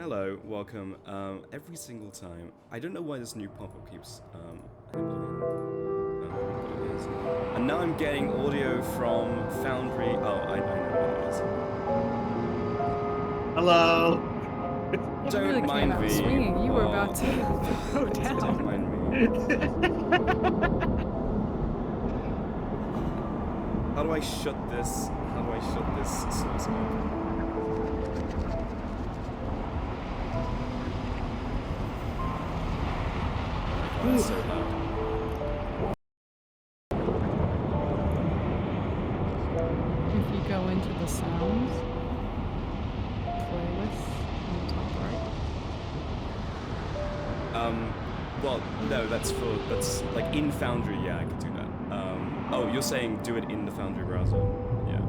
Hello, welcome. Every single time, I don't know why this new pop-up keeps happening, but it is. And now I'm getting audio from Foundry. Oh, I know Hello. what it is. It really Don't came mind out me. swinging. You were about to throw Don't down. mind me. How do I shut this? How do I shut this source up? Oh, it's so loud. If you go into the sounds playlist on the top right. Well, no, that's like in Foundry. Yeah, I can do that. Oh, you're saying do it in the Foundry browser? Yeah.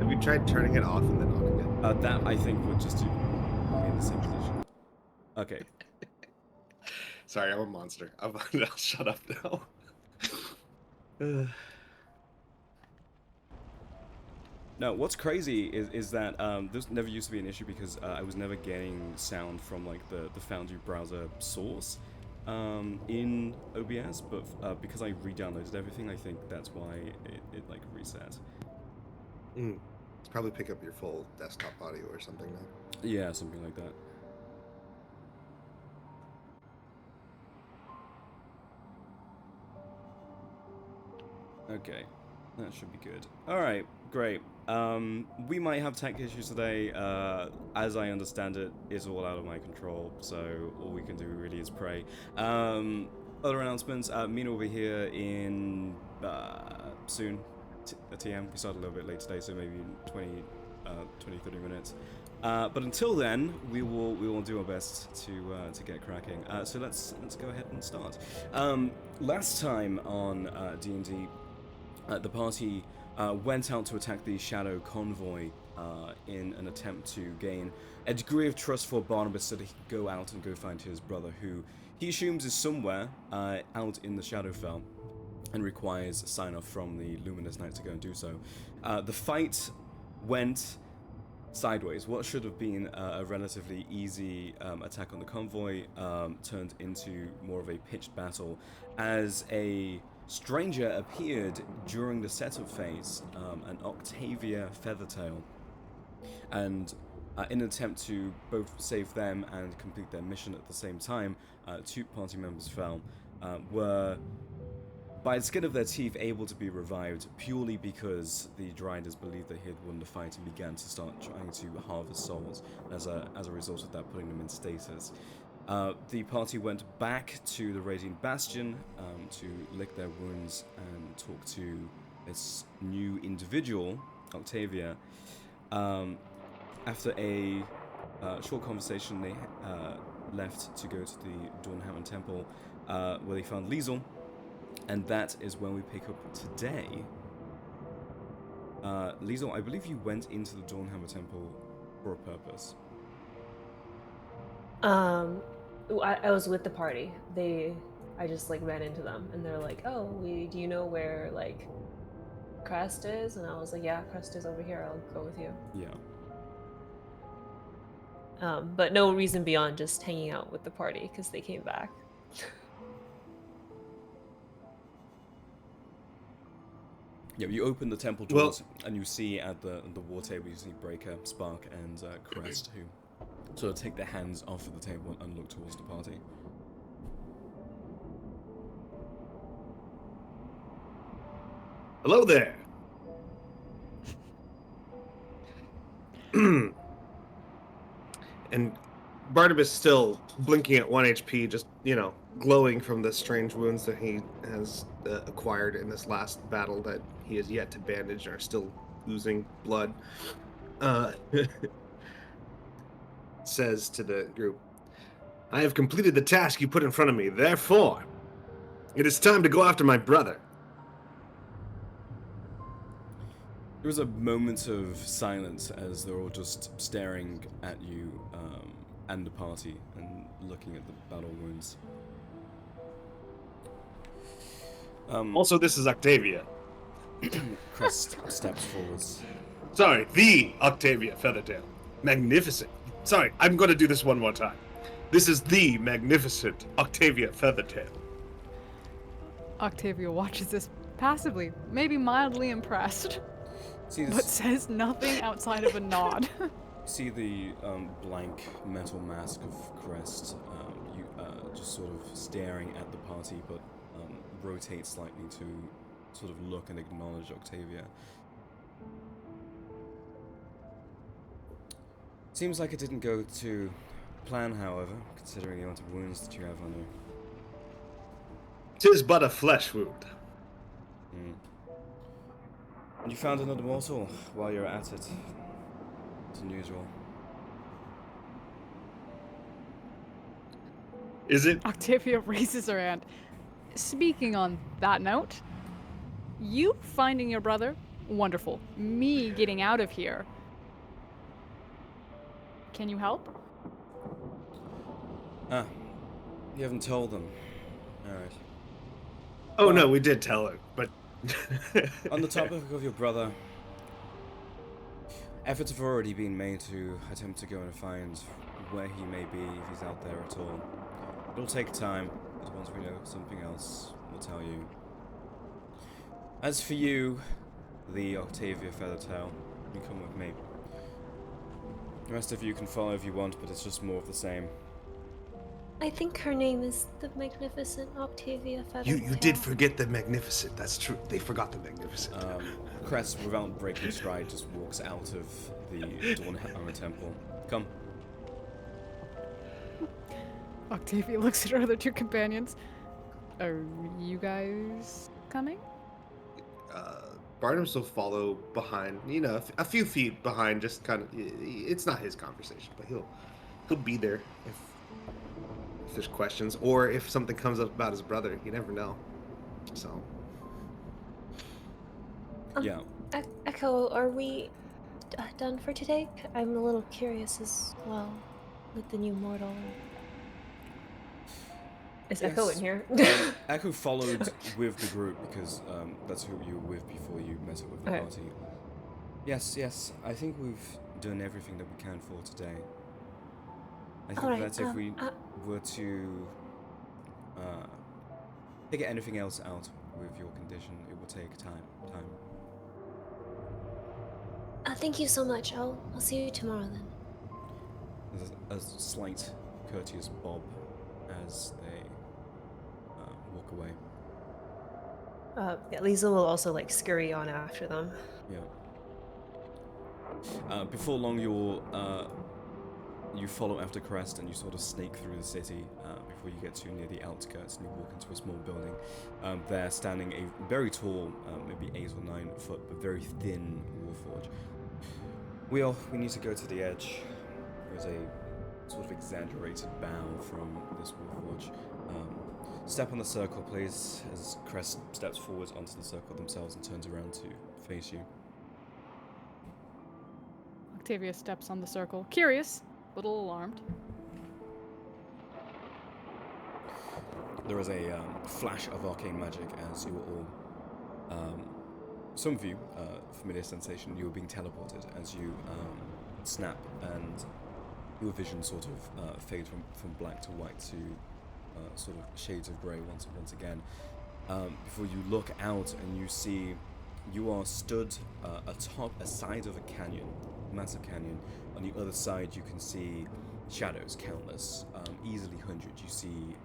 Have you tried turning it off and then on again? That I think would just do me in the same position. Okay. Sorry, I'm a monster. I'll shut up now. No, what's crazy is that this never used to be an issue because I was never getting sound from like the Foundry browser source in OBS, but because I re-downloaded everything, I think that's why it like reset. It's probably pick up your full desktop audio or something now. Yeah, something like that. Okay, that should be good. All right, great. We might have tech issues today. As I understand it, it's all out of my control, so all we can do really is pray. Other announcements. Mina will be here in soon. A TM. We started a little bit late today, so maybe 20, 30 minutes. But until then, we will do our best to get cracking. So let's go ahead and start. Last time on D&D. The party went out to attack the Shadow Convoy in an attempt to gain a degree of trust for Barnabas so that he could go out and go find his brother, who he assumes is somewhere out in the Shadowfell and requires a sign-off from the Luminous Knight to go and do so. The fight went sideways. What should have been a relatively easy attack on the convoy turned into more of a pitched battle as a stranger appeared during the setup phase, an Octavia Feathertail, and in an attempt to both save them and complete their mission at the same time, two party members fell, were by the skin of their teeth able to be revived purely because the Dryaders believed that he had won the fight and began to start trying to harvest souls as a result of that, putting them in stasis. The party went back to the Radiant Bastion to lick their wounds and talk to this new individual, Octavia. After a short conversation, they left to go to the Dawnhammer Temple, where they found Liesel, and that is when we pick up today. Liesel, I believe you went into the Dawnhammer Temple for a purpose. I was with the party. I just like ran into them, and they're like, "Oh, do you know where like Crest is?" And I was like, "Yeah, Crest is over here. I'll go with you." Yeah. But no reason beyond just hanging out with the party because they came back. Yeah, you open the temple doors and you see at the war table, you see Breaker, Spark, and Crest, who sort of take their hands off of the table and look towards the party. Hello there. And Barnabas still blinking at 1 HP, just, glowing from the strange wounds that he has acquired in this last battle that he has yet to bandage and are still oozing blood. Says to the group, "I have completed the task you put in front of me. Therefore, it is time to go after my brother." There was a moment of silence as they're all just staring at you and the party and looking at the battle wounds. Also, this is Octavia. Crest steps forwards. Sorry, the Octavia Feathertail. Magnificent. Sorry, I'm going to do this one more time. This is the magnificent Octavia Feathertail. Octavia watches this passively, maybe mildly impressed, See but this? says nothing outside of a nod. See the blank metal mask of Crest, you just sort of staring at the party, but rotate slightly to sort of look and acknowledge Octavia. Seems like it didn't go to plan, however, considering the amount of wounds that you have on you. 'Tis but a flesh wound. And you found another mortal while you're at it. It's unusual. Is it? Octavia raises her hand. Speaking on that note, you finding your brother, wonderful. Me getting out of here. Can you help? Ah, you haven't told them. Alright. Oh Well- no, we did tell her, but On the topic of your brother, efforts have already been made to attempt to go and find where he may be, if he's out there at all. It'll take time, but once we know something else, we'll tell you. As for you, the Octavia Feathertail, you come with me. The rest of you can follow if you want, but it's just more of the same. I think her name is the Magnificent Octavia Feathertail. you did forget the magnificent. That's true. They forgot the magnificent. Crest, without breaking stride, just walks out of the Dawnhammer Temple. Come. Octavia looks at her other two companions. Are you guys coming? Barnabas will follow behind, a few feet behind, just kind of. It's not his conversation, but he'll be there if there's questions or if something comes up about his brother. You never know. So. Yeah. Echo, are we done for today? I'm a little curious as well with the new mortal. Is Echo in here? Echo followed with the group because that's who you were with before you met up with the Okay. party. Yes, I think we've done everything that we can for today. I think Alright, that if we were to figure anything else out with your condition, it will take time. Thank you so much. I'll see you tomorrow then. There's a slight courteous bob as they walk away. Yeah, Lisa will also like scurry on after them. Yeah. Before long, you follow after Crest and you sort of snake through the city before you get to near the outskirts and you walk into a small building. There, standing a very tall, maybe 8 or 9 foot, but very thin warforge. We need to go to the edge. There's a sort of exaggerated bow from this warforge. Step on the circle, please, as Crest steps forward onto the circle themselves and turns around to face you. Octavia steps on the circle, curious, little alarmed. There is a flash of arcane magic as you are all, some of you, familiar sensation, you are being teleported as you snap and your vision sort of fades from black to white to sort of shades of grey once again. Before you look out and you see you are stood atop a side of a canyon, massive canyon. On the other side you can see shadows, countless, easily 100. You see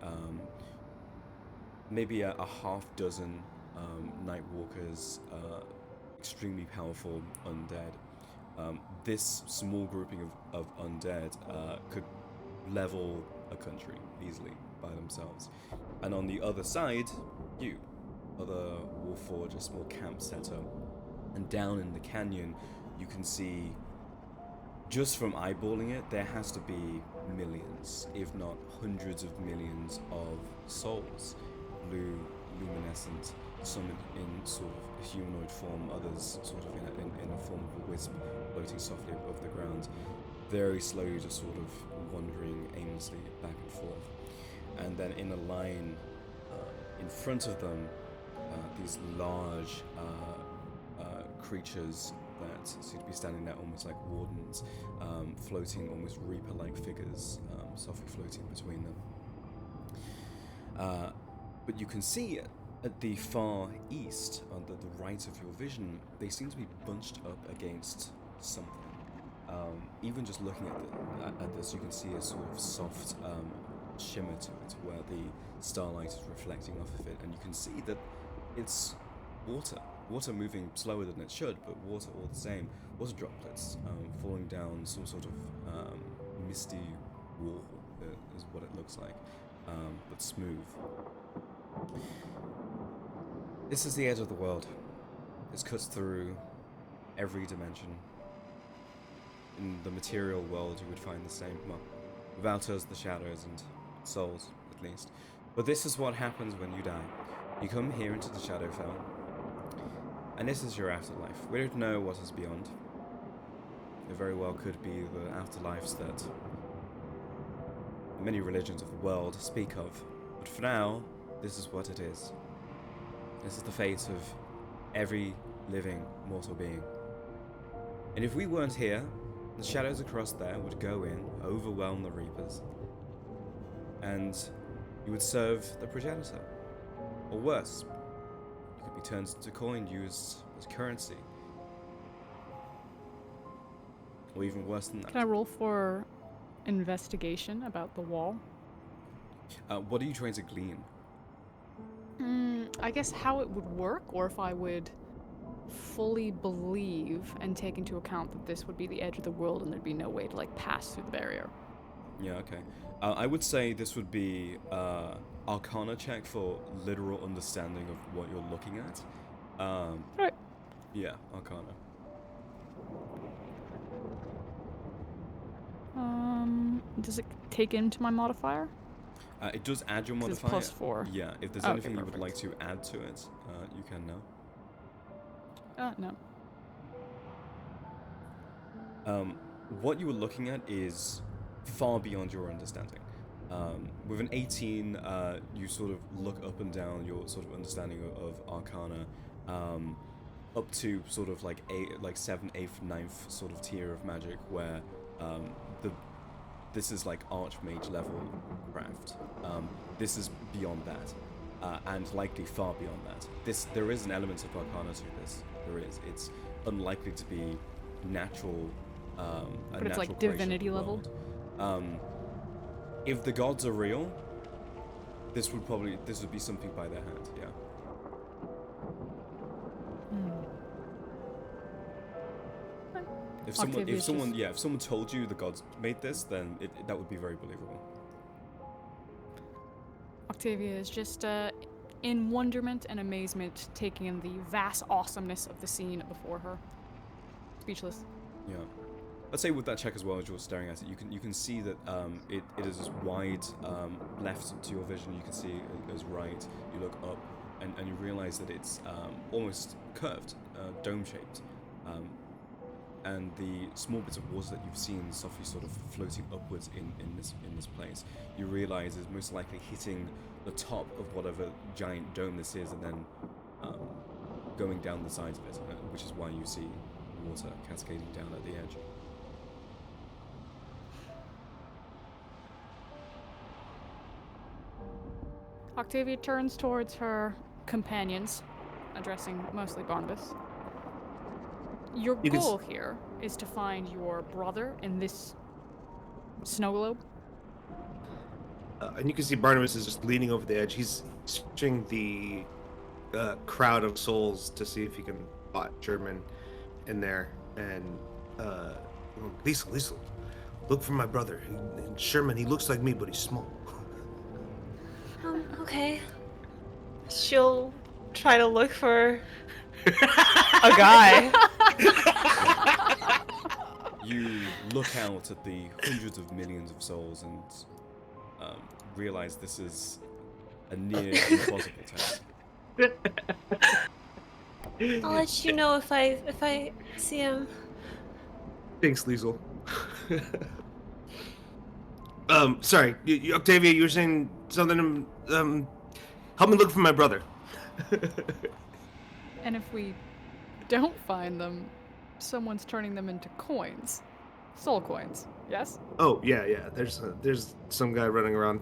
maybe a half dozen night walkers, extremely powerful undead. This small grouping of undead could level a country easily by themselves. And on the other side, you, other Warforge, a small camp set up. And down in the canyon, you can see, just from eyeballing it, there has to be millions, if not hundreds of millions of souls. Blue, luminescent, some in sort of humanoid form, others sort of in a form of a wisp floating softly above the ground, very slowly just sort of wandering aimlessly back and forth. And then in a line in front of them, these large creatures that seem to be standing there almost like wardens, floating almost reaper-like figures, softly floating between them. But you can see at the far east, on the right of your vision, they seem to be bunched up against something. Even just looking at this, you can see a sort of soft shimmer to it, where the starlight is reflecting off of it, and you can see that it's water. Water moving slower than it should, but water all the same. Water droplets falling down some sort of misty wall, is what it looks like, but smooth. This is the edge of the world. This cuts through every dimension. In the material world, you would find the same. Well, without us, the shadows and souls, at least. But this is what happens when you die. You come here into the Shadowfell, and this is your afterlife. We don't know what is beyond. It very well could be the afterlives that many religions of the world speak of. But for now, this is what it is. This is the fate of every living mortal being. And if we weren't here, the shadows across there would go in, overwhelm the Reapers, and you would serve the progenitor. Or worse, you could be turned into coin used as currency. Or even worse than that. Can I roll for investigation about the wall? What are you trying to glean? I guess how it would work, or if I would fully believe and take into account that this would be the edge of the world and there'd be no way to like pass through the barrier. Yeah, okay. I would say this would be Arcana check for literal understanding of what you're looking at. Right. Yeah, Arcana. Does it take into my modifier? It does add your 'Cause it's modifier. +4. Yeah, if there's Okay, anything you would like perfect. to add to it, you can now. No. What you were looking at is far beyond your understanding. With an 18, you sort of look up and down your sort of understanding of Arcana, up to sort of like 7th, 8th, 9th sort of tier of magic, where this is like Archmage level craft. This is beyond that, and likely far beyond that. There is an element of Arcana to this. There is. It's unlikely to be natural. But it's like divinity level? If the gods are real, this would be something by their hand, yeah. If someone told you the gods made this, then that would be very believable. Octavia is just in wonderment and amazement, taking in the vast awesomeness of the scene before her. Speechless. Yeah. I'd say with that check as well, as you're staring at it, you can see that it is as wide left to your vision. You can see it as right. You look up and you realize that it's almost curved, dome-shaped. And the small bits of water that you've seen softly sort of floating upwards in this place, you realize is most likely hitting the top of whatever giant dome this is, and then going down the sides of it, which is why you see water cascading down at the edge. Octavia turns towards her companions, addressing mostly Barnabas. Your goal here is to find your brother in this snow globe? And you can see Barnabas is just leaning over the edge. He's searching the crowd of souls to see if he can spot German in there. And Liesel, look for my brother. Sherman, he looks like me, but he's small. Okay. She'll try to look for a guy. You look out at the hundreds of millions of souls and realize this is a near impossible task. I'll let you know if I see him. Thanks, Liesel. Sorry, Octavia, you were saying something. Help me look for my brother. And if we don't find them, someone's turning them into coins. Soul coins, yes? Oh yeah, yeah. There's some guy running around.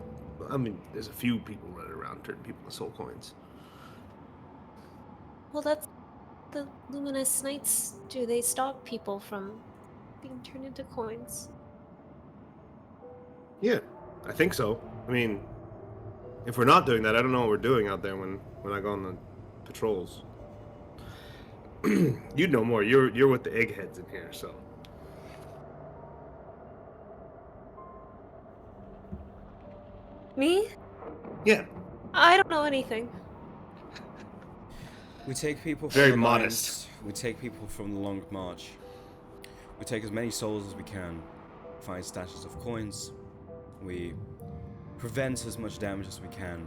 I mean, there's a few people running around turning people into soul coins. Well, that's the luminous nights. Do they stop people from being turned into coins? Yeah, I think so. I mean, if we're not doing that, I don't know what we're doing out there when I go on the patrols. You'd know more. You're with the eggheads in here, so. Me? Yeah, I don't know anything. We take people from Very the modest. lines. We take people from the long march. We take as many souls as we can. Find stashes of coins. We prevent as much damage as we can.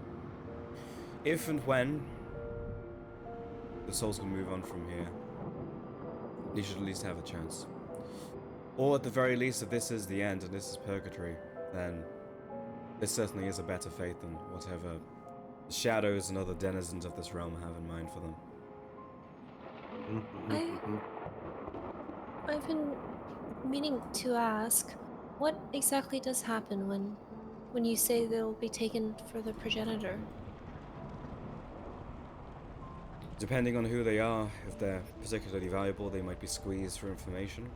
If and when the souls can move on from here, they should at least have a chance. Or at the very least, if this is the end and this is purgatory, then this certainly is a better fate than whatever the shadows and other denizens of this realm have in mind for them. I've been meaning to ask, what exactly does happen when you say they'll be taken for the progenitor? Depending on who they are, if they're particularly valuable, they might be squeezed for information.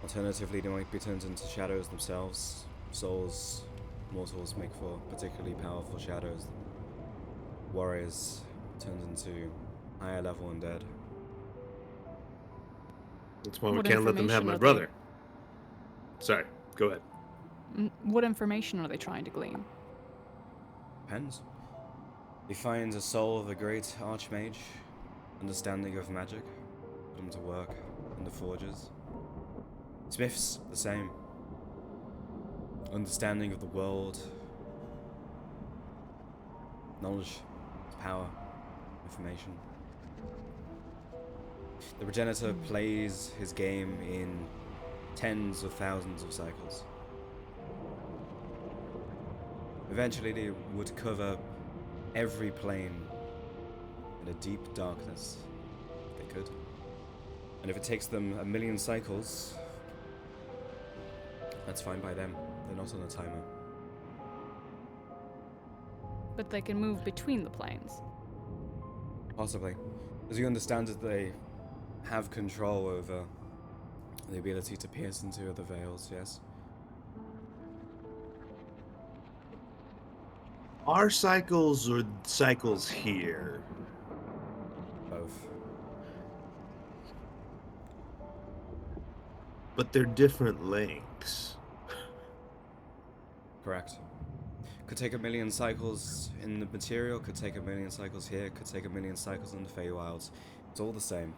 Alternatively, they might be turned into shadows themselves. Souls, mortals make for particularly powerful shadows. Warriors turned into higher level undead. That's why we What can't let them have information my are brother. Sorry, go ahead. What information are they trying to glean? Depends. They find a soul of a great archmage, understanding of magic, put them to work in the forges. Smiths, the same. Understanding of the world, knowledge, power, information. The progenitor plays his game in tens of thousands of cycles. Eventually they would cover every plane in a deep darkness, if they could. And if it takes them 1,000,000 cycles, that's fine by them. They're not on a timer. But they can move between the planes. Possibly. As you understand it, they have control over the ability to pierce into other veils, yes? Our cycles or cycles here? Both. But they're different lengths. Correct. Could take 1,000,000 cycles in the material, could take 1,000,000 cycles here, could take 1,000,000 cycles in the Feywilds. It's all the same.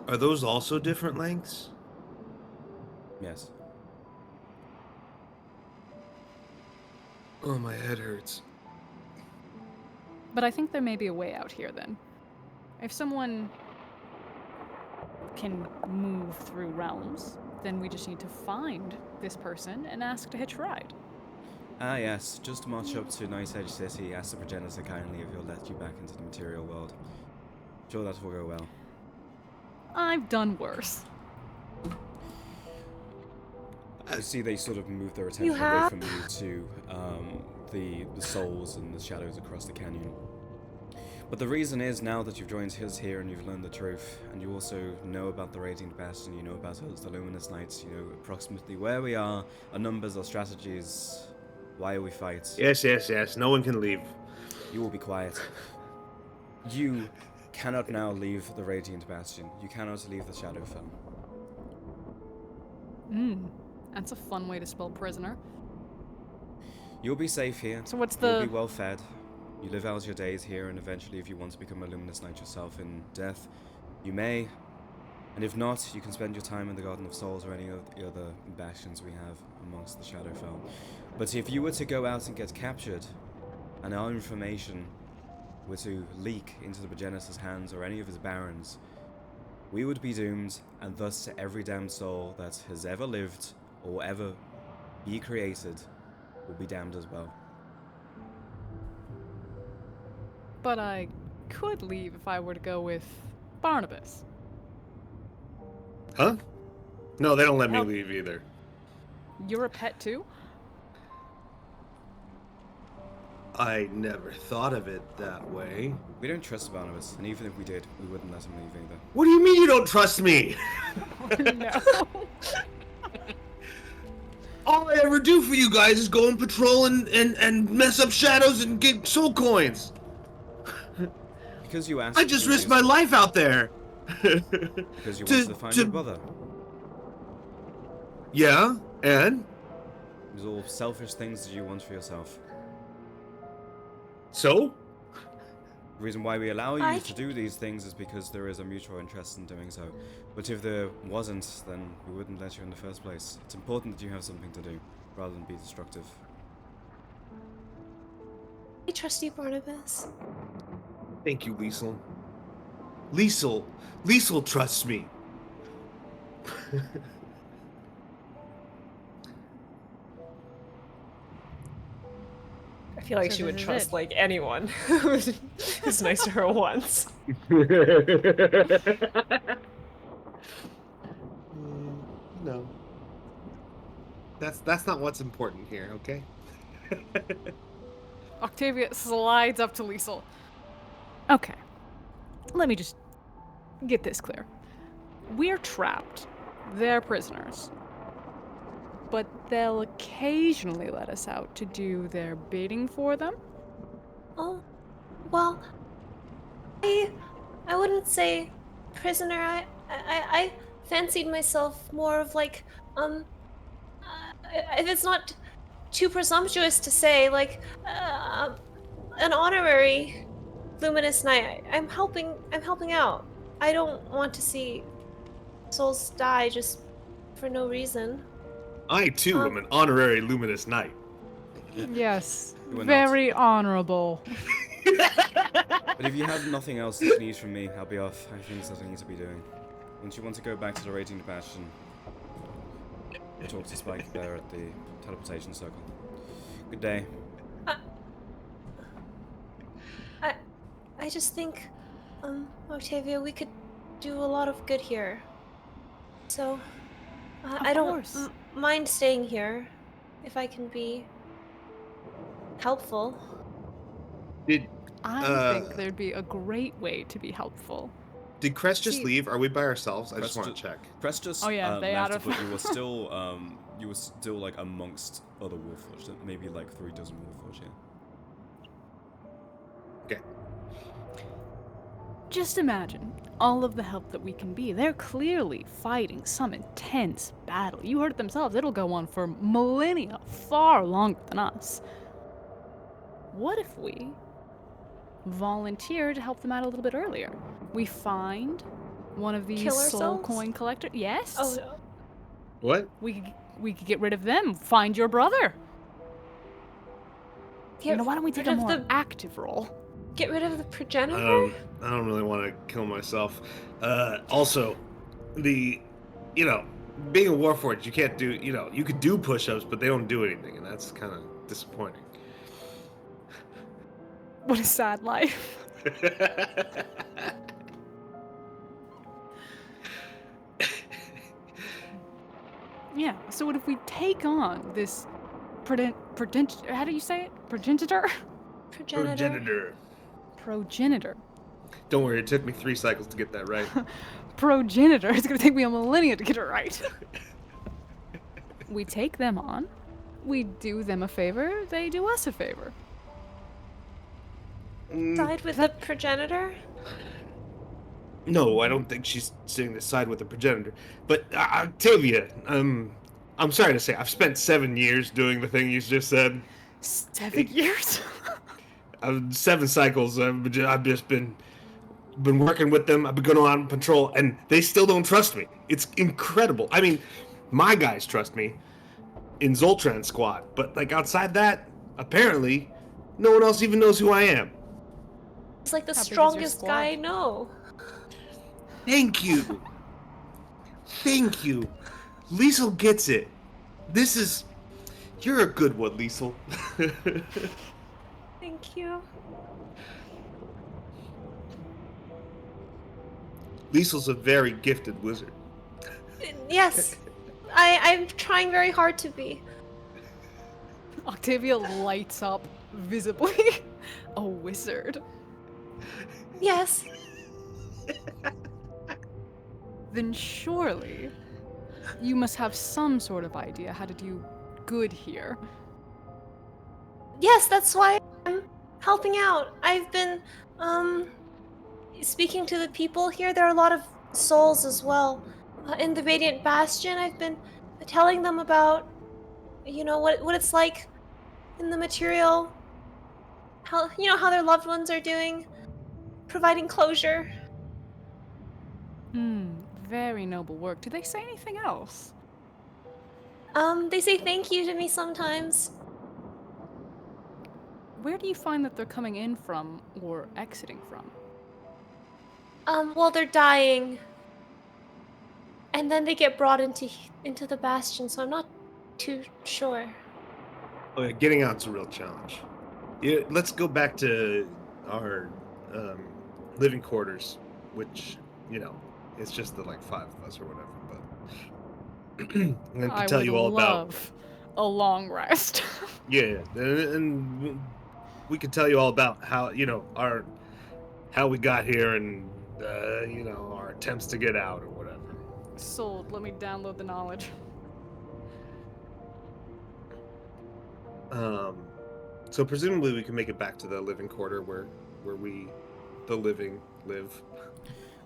Are those also different lengths? Yes. Oh, my head hurts. But I think there may be a way out here then. If someone can move through realms, then we just need to find this person and ask to hitch a ride. Ah yes, just march up to Night Edge City, ask the progenitor kindly if he'll let you back into the material world. Sure, that will go well. I've done worse. You see they sort of move their attention away from you to the souls and the shadows across the canyon. But the reason is, now that you've joined us here and you've learned the truth, and you also know about the Radiant Bastion, you know about us, the Luminous Knights, you know approximately where we are, our numbers, our strategies, why we fight. Yes, yes, yes. No one can leave. You will be quiet. You cannot now leave the Radiant Bastion. You cannot leave the Shadowfell. That's a fun way to spell prisoner. You'll be safe here. So what's You'll the... be well fed. You live out your days here, and eventually if you want to become a Luminous Knight yourself in death, you may. And if not, you can spend your time in the Garden of Souls or any of the other bastions we have amongst the Shadowfell. But if you were to go out and get captured, and our information were to leak into the progenitor's hands or any of his barons, we would be doomed, and thus every damned soul that has ever lived or will ever be created will be damned as well. But I could leave if I were to go with Barnabas. Huh? No, they don't let me Help. leave either. You're a pet too? I never thought of it that way. We don't trust Barnabas, and even if we did, we wouldn't let him leave either. What do you mean you don't trust me? No. All I ever do for you guys is go and patrol and mess up shadows and get soul coins. Because you asked. I just risked my life out there. Because you wanted to find your brother. Yeah, and? It was all selfish things that you want for yourself. So? The reason why we allow you to do these things is because there is a mutual interest in doing so. But if there wasn't, then we wouldn't let you in the first place. It's important that you have something to do, rather than be destructive. I trust you, Barnabas. Thank you, Liesel. Liesel trusts me. I feel like So she would this is trust it. like anyone who's nice to her once. No. That's not what's important here, okay? Octavia slides up to Liesel. Okay. Let me just get this clear. We're trapped. They're prisoners. But they'll occasionally let us out to do their bidding for them. Oh, well, I wouldn't say prisoner. I fancied myself more of like if it's not too presumptuous to say, like an honorary luminous knight. I'm helping out. I don't want to see souls die just for no reason. I too am an honorary luminous knight. Yes. You are not. Very honorable. But if you have nothing else that you need from me, I'll be off. I have things that I need to be doing. Don't you want to go back to the rating bastion and talk to Spike there at the teleportation circle? Good day. I just think, Octavia, we could do a lot of good here. So, I don't mind staying here if I can be helpful. I think there'd be a great way to be helpforl. Did Crest just See- leave? Are we by ourselves? I just Crest want to check. Crest just Oh, yeah, they left, out of- but you were still like amongst other Warforged, maybe like 3 dozen Warforged, yeah. Okay. Just imagine all of the help that we can be. They're clearly fighting some intense battle. You heard it themselves. It'll go on for millennia, far longer than us. What if we volunteer to help them out a little bit earlier? We find one of these Kill soul ourselves? coin collectors. Yes. Oh, no. What? We could get rid of them. Find your brother. You know, why don't we take a more active role? Get rid of the progenitor? I don't really want to kill myself. Also, being a Warforged, you can't do, you could do push-ups, but they don't do anything, and that's kind of disappointing. What a sad life. Yeah, so what if we take on this how do you say it? Progenitor? Progenitor. Progenitor. Don't worry, it took me 3 cycles to get that right. Progenitor. It's gonna take me a millennia to get it right. We take them on. We do them a favor. They do us a favor. Side with the progenitor? No, I don't think she's sitting to side with the progenitor. But Octavia, I'm sorry to say, I've spent 7 years doing the thing you just said. 7 years? 7 cycles. I've just been working with them. I've been going on patrol, and they still don't trust me. It's incredible. I mean, my guys trust me in Zoltran's squad, but like outside that, apparently, no one else even knows who I am. He's like the How big is your strongest squad? guy I know. Thank you. Thank you. Liesel gets it. You're a good one, Liesel. Thank you. Liesl's a very gifted wizard. Yes, I'm trying very hard to be. Octavia lights up visibly. A wizard. Yes. Then surely you must have some sort of idea how to do good here. Yes, that's why I'm helping out. I've been, speaking to the people here. There are a lot of souls as well. In the Radiant Bastion, I've been telling them about, what it's like in the material. How, how their loved ones are doing. Providing closure. Very noble work. Do they say anything else? They say thank you to me sometimes. Where do you find that they're coming in from or exiting from? Well, they're dying. And then they get brought into the Bastion, so I'm not too sure. Okay, getting out's a real challenge. Yeah, let's go back to our living quarters, which, it's just the like 5 of us or whatever. But and I can tell you all about a long rest. yeah, and we can tell you all about how how we got here and our attempts to get out or whatever. Sold. Let me download the knowledge. So presumably we can make it back to the living quarter where we, the living, live.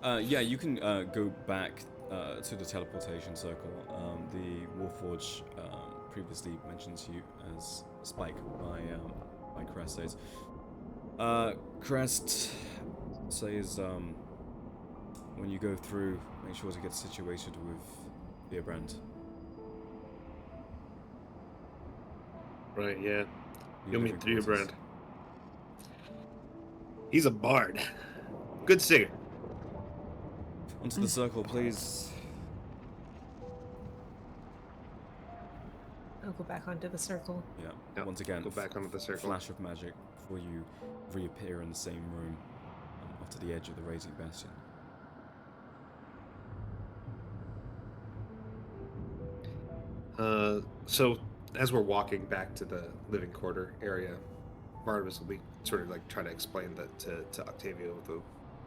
Yeah, you can go back to the teleportation circle. The Warforge previously mentions you as Spike by Crest says. Crest says when you go through, make sure to get situated with Beerbrand. Right, yeah. Your You'll meet living quarters. Beerbrand. He's a bard. Good singer. Onto the circle, please. I'll go back onto the circle. Yeah. Yep, Once again, go back onto the circle. Flash of magic before you reappear in the same room off to the edge of the Radiant Bastion. So as we're walking back to the living quarter area, Barnabas will be sort of like trying to explain that to Octavio, to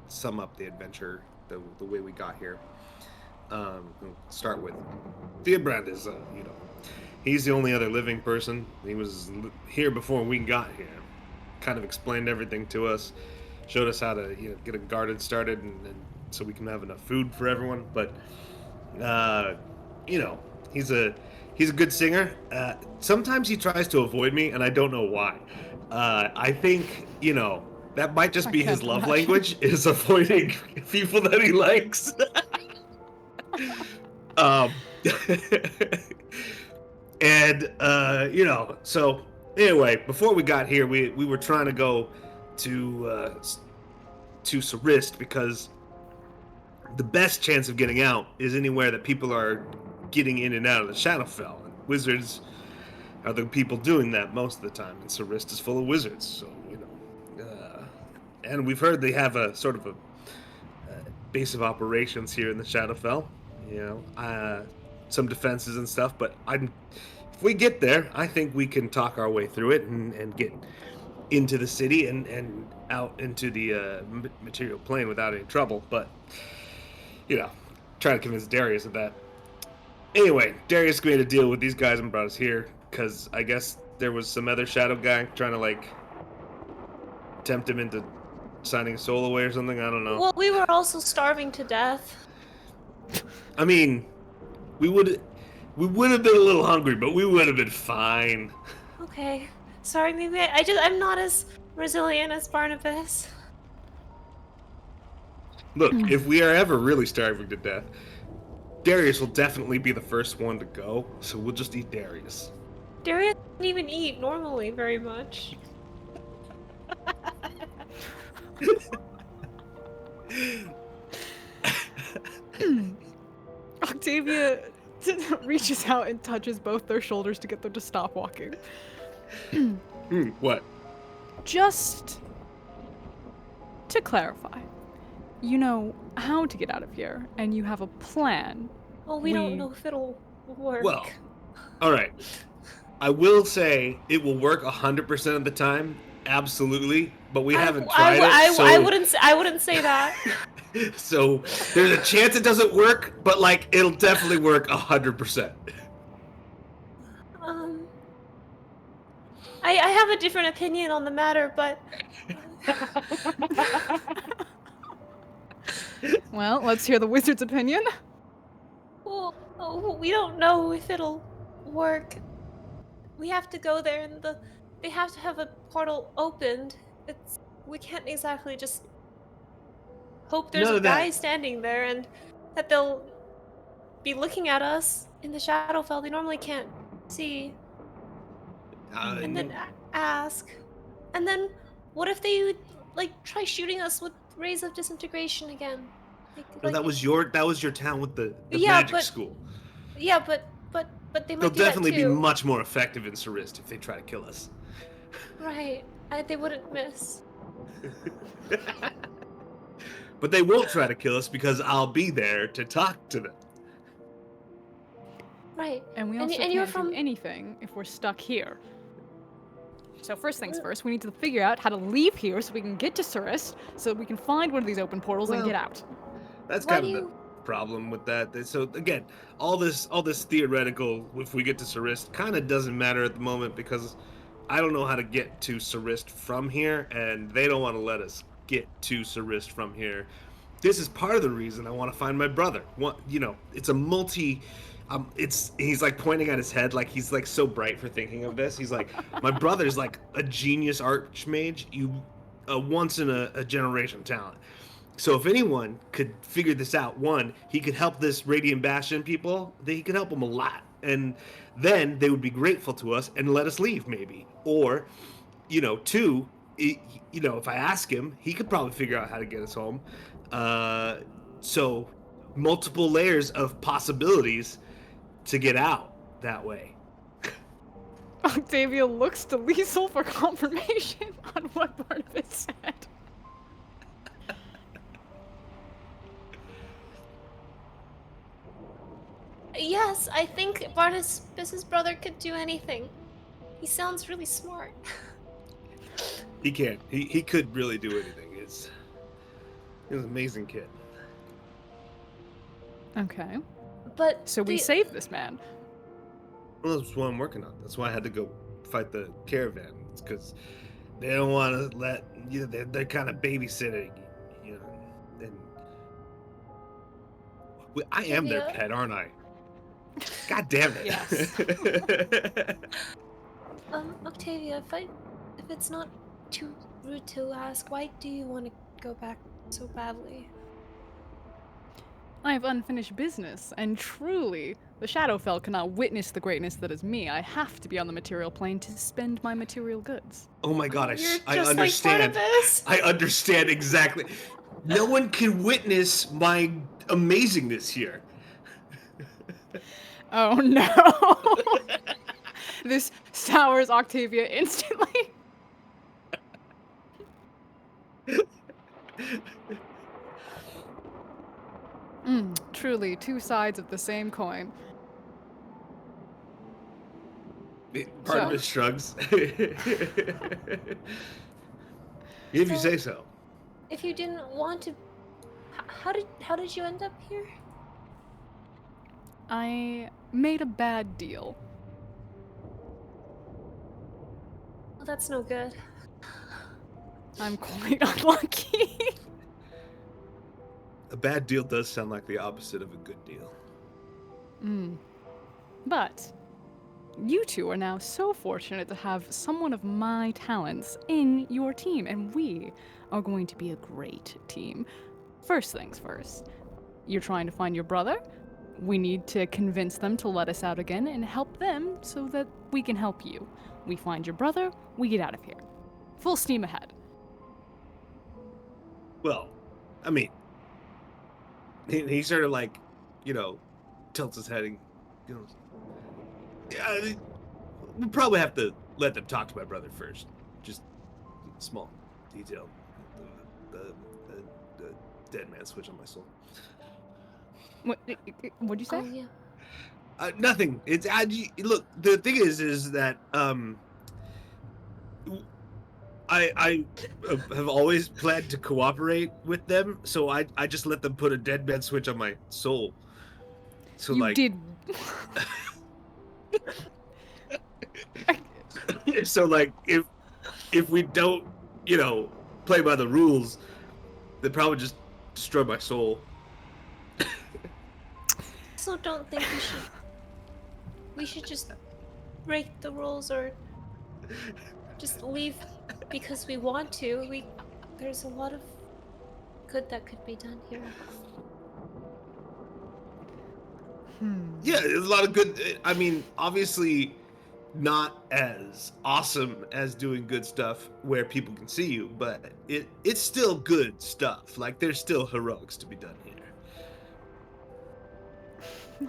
sum up the adventure, the way we got here. We'll start with Theobrand is, he's the only other living person. He was here before we got here. Kind of explained everything to us, showed us how to get a garden started, and so we can have enough food for everyone. But he's a good singer. Sometimes he tries to avoid me, and I don't know why. I think that might just be his love language, is avoiding people that he likes. And so anyway, before we got here, we were trying to go to Sarist because the best chance of getting out is anywhere that people are getting in and out of the Shadowfell. And wizards are the people doing that most of the time, and Sarist is full of wizards. So and we've heard they have a sort of a base of operations here in the Shadowfell. Some defenses and stuff. But if we get there, I think we can talk our way through it and get into the city and out into the material plane without any trouble. But try to convince Darius of that. Anyway, Darius made a deal with these guys and brought us here because I guess there was some other shadow guy trying to tempt him into signing a soul away or something. I don't know. Well, we were also starving to death. I mean, we would have been a little hungry, but we would have been fine. Okay. Sorry, maybe I'm not as resilient as Barnabas. Look, if we are ever really starving to death, Darius will definitely be the first one to go, so we'll just eat Darius. Darius doesn't even eat normally very much. Octavia reaches out and touches both their shoulders to get them to stop walking. What? Just to clarify, you know how to get out of here, and you have a plan. Well, we don't know if it'll work. Well, all right. I will say it will work 100% of the time, absolutely. But we haven't tried it, so I wouldn't say that. so there's a chance it doesn't work, but like it'll definitely work 100%. I have a different opinion on the matter, but Well, let's hear the wizard's opinion. well, we don't know if it'll work. We have to go there, and they have to have a portal opened. We can't exactly just hope there's None a of that. guy standing there and that they'll be looking at us in the Shadowfell. They normally can't see. And then ask. And then what if they like try shooting us with rays of disintegration again? No, that was your town with the Yeah, magic but- school. Yeah, but they might They'll do that definitely be too. much more effective in Sarist if they try to kill us. Right. They wouldn't miss. But they won't try to kill us because I'll be there to talk to them. Right. And we And also y- and you're can't from- do anything if we're stuck here. So first things first, we need to figure out how to leave here so we can get to Surist, so that we can find one of these open portals and Well, get out. That's Why kind do of you- the problem with that. So again, all this theoretical, if we get to Sarist, kind of doesn't matter at the moment because I don't know how to get to Sarist from here, and they don't want to let us get to Sarist from here. This is part of the reason I want to find my brother. It's a multi. He's like pointing at his head, like he's like so bright for thinking of this. He's like, my brother's like a genius archmage, a once in a generation talent. So if anyone could figure this out, one, he could help this Radiant Bastion people. He could help them a lot, and then they would be grateful to us and let us leave, maybe. Or, two, if I ask him, he could probably figure out how to get us home. So multiple layers of possibilities to get out that way. Octavia looks to Liesel for confirmation on what Barnabas said. Yes, I think Barnabas's brother could do anything. He sounds really smart. He can. He could really do anything. He's an amazing kid. Okay. But So we saved this man. Well, that's what I'm working on. That's why I had to go fight the caravan. It's because they don't want to let they're kind of babysitting, and I am their Yeah. pet, aren't I? God damn it! Yes. Octavia, if it's not too rude to ask, why do you want to go back so badly? I have unfinished business, and truly, the Shadowfell cannot witness the greatness that is me. I have to be on the material plane to spend my material goods. Oh my god, You're I just understand. like Barnabas. I understand exactly. No one can witness my amazingness here. Oh no! This sours Octavia instantly. Truly, two sides of the same coin. Barnabas shrugs. If you say so. If you didn't want to, how did you end up here? I made a bad deal. Well, that's no good. I'm quite unlucky. A bad deal does sound like the opposite of a good deal. But you two are now so fortunate to have someone of my talents in your team, and we are going to be a great team. First things first, you're trying to find your brother. We need to convince them to let us out again and help them so that we can help you. We find your brother, we get out of here. Full steam ahead. Well, I mean, he sort of like, tilts his head and goes, yeah, we'll probably have to let them talk to my brother first. Just small detail. dead man switch on my soul. What'd you say? Oh yeah. Nothing. Look. The thing is that I have always planned to cooperate with them, so I just let them put a dead man switch on my soul. So You like, did. so like if we don't, play by the rules, they probably just destroy my soul. Also, don't think we should just break the rules or just leave because we want to. There's a lot of good that could be done here. Yeah, there's a lot of good. I mean, obviously, not as awesome as doing good stuff where people can see you, but it's still good stuff. Like there's still heroics to be done here.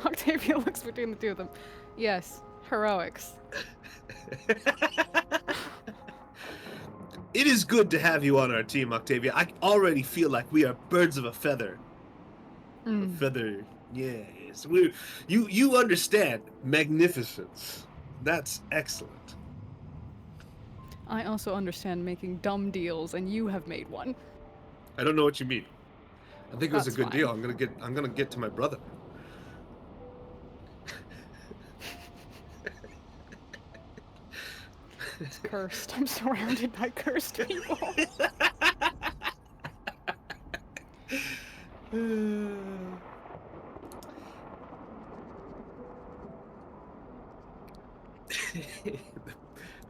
Octavia looks between the two of them. Yes, heroics. It is good to have you on our team, Octavia. I already feel like we are birds of a feather. A feather, yes. You understand magnificence. That's excellent. I also understand making dumb deals, and you have made one. I don't know what you mean. I think it was a That's good fine. deal. I'm gonna get to my brother. It's cursed. I'm surrounded by cursed people.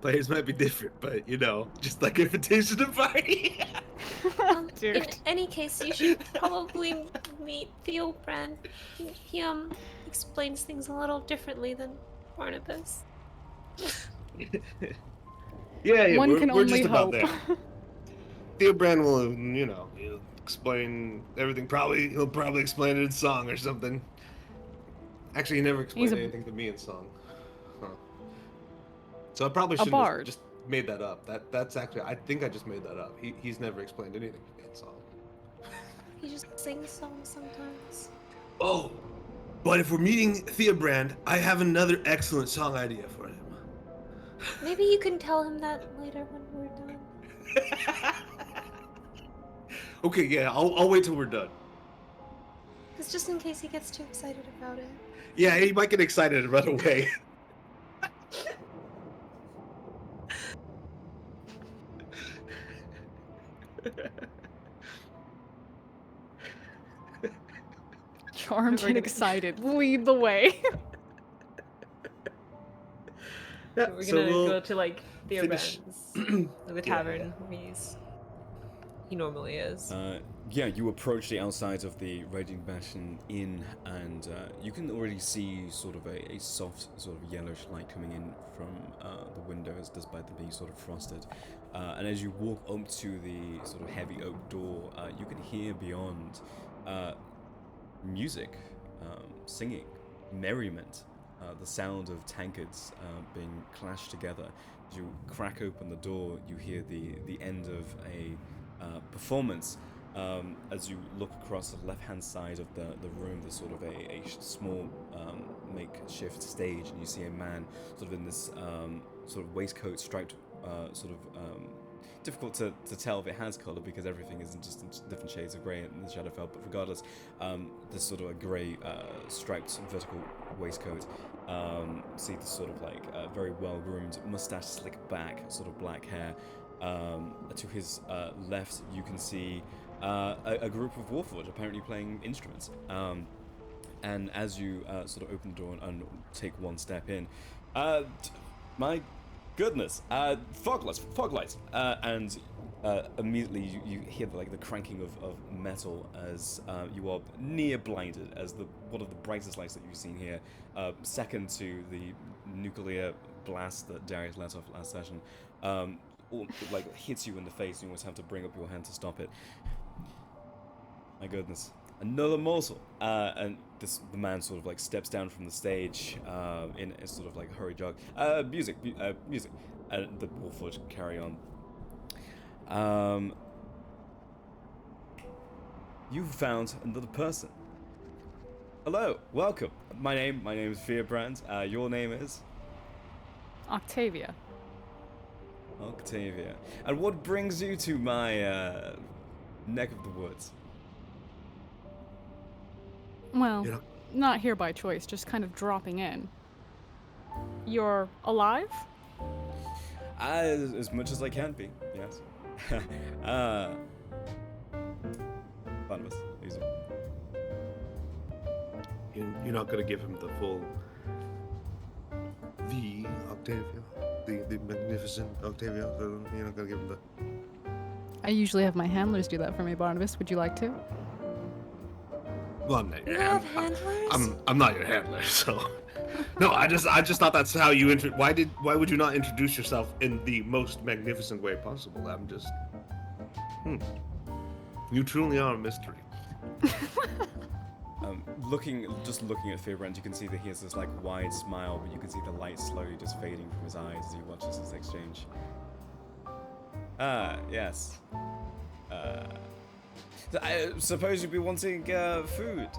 Players might be different, but just like invitation to party. In Dude. any case, you should probably meet Theobrand. He explains things a little differently than Barnabas. Yeah, One we're, can we're only just about hope. there. Theobrand will, he'll explain everything. He'll probably explain it in song or something. Actually, he never explained anything to me in song. Huh. So I probably shouldn't have bard. just made that up. That's actually, I think I just made that up. He's never explained anything to me in song. He just sings songs sometimes. Oh, but if we're meeting Theobrand, I have another excellent song idea for him. Maybe you can tell him that later when we're done. Okay, yeah, I'll wait till we're done. Because just in case he gets too excited about it. Yeah, he might get excited and run away. Charmed and excited. Lead the way. Yeah, We're so gonna we'll go to like finish- Theobrand's, the tavern yeah. where he normally is. Yeah, you approach the outside of the Raging Bastion Inn, and you can already see sort of a soft, sort of yellowish light coming in from the windows, despite them being sort of frosted. And as you walk up to the sort of heavy oak door, you can hear beyond music, singing, merriment, the sound of tankards being clashed together. As you crack open the door, you hear the end of a performance. As you look across the left-hand side of the room, there's sort of a small makeshift stage, and you see a man sort of in this sort of waistcoat striped, difficult to tell if it has colour because everything isn't just in different shades of grey in the Shadowfell, but regardless, there's sort of a grey striped vertical waistcoat. See this sort of like very well-groomed mustache slicked back, sort of black hair. To his left, you can see a group of Warforged apparently playing instruments. And as you sort of open the door and take one step in, my goodness, fog lights, and immediately you hear the cranking of metal as you are near blinded as one of the brightest lights that you've seen here, second to the nuclear blast that Darius let off last session. Hits you in the face, and you always have to bring up your hand to stop it. My goodness, another morsel. And the man sort of steps down from the stage in a sort of hurry jog. Music. And the Warforged carry on. You've found another person. Hello, welcome. My name is Fearbrand. Your name is? Octavia. Octavia. And what brings you to my neck of the woods? Well, You know- not here by choice, just kind of dropping in. You're alive? As much as I can be, yes. Barnabas, easy. You're not gonna give him the full. The Octavia, the magnificent Octavia. You're not gonna give him the. I usually have my handlers do that for me, Barnabas. Would you like to? Well, I'm not your You have handler. handlers? I'm not your handler, so. No, I just thought that's how you why would you not introduce yourself in the most magnificent way possible? I'm just. You truly are a mystery. Looking at Fearbrand, you can see that he has this like wide smile, but you can see the light slowly just fading from his eyes as he watches this exchange. Yes. I suppose you'd be wanting food,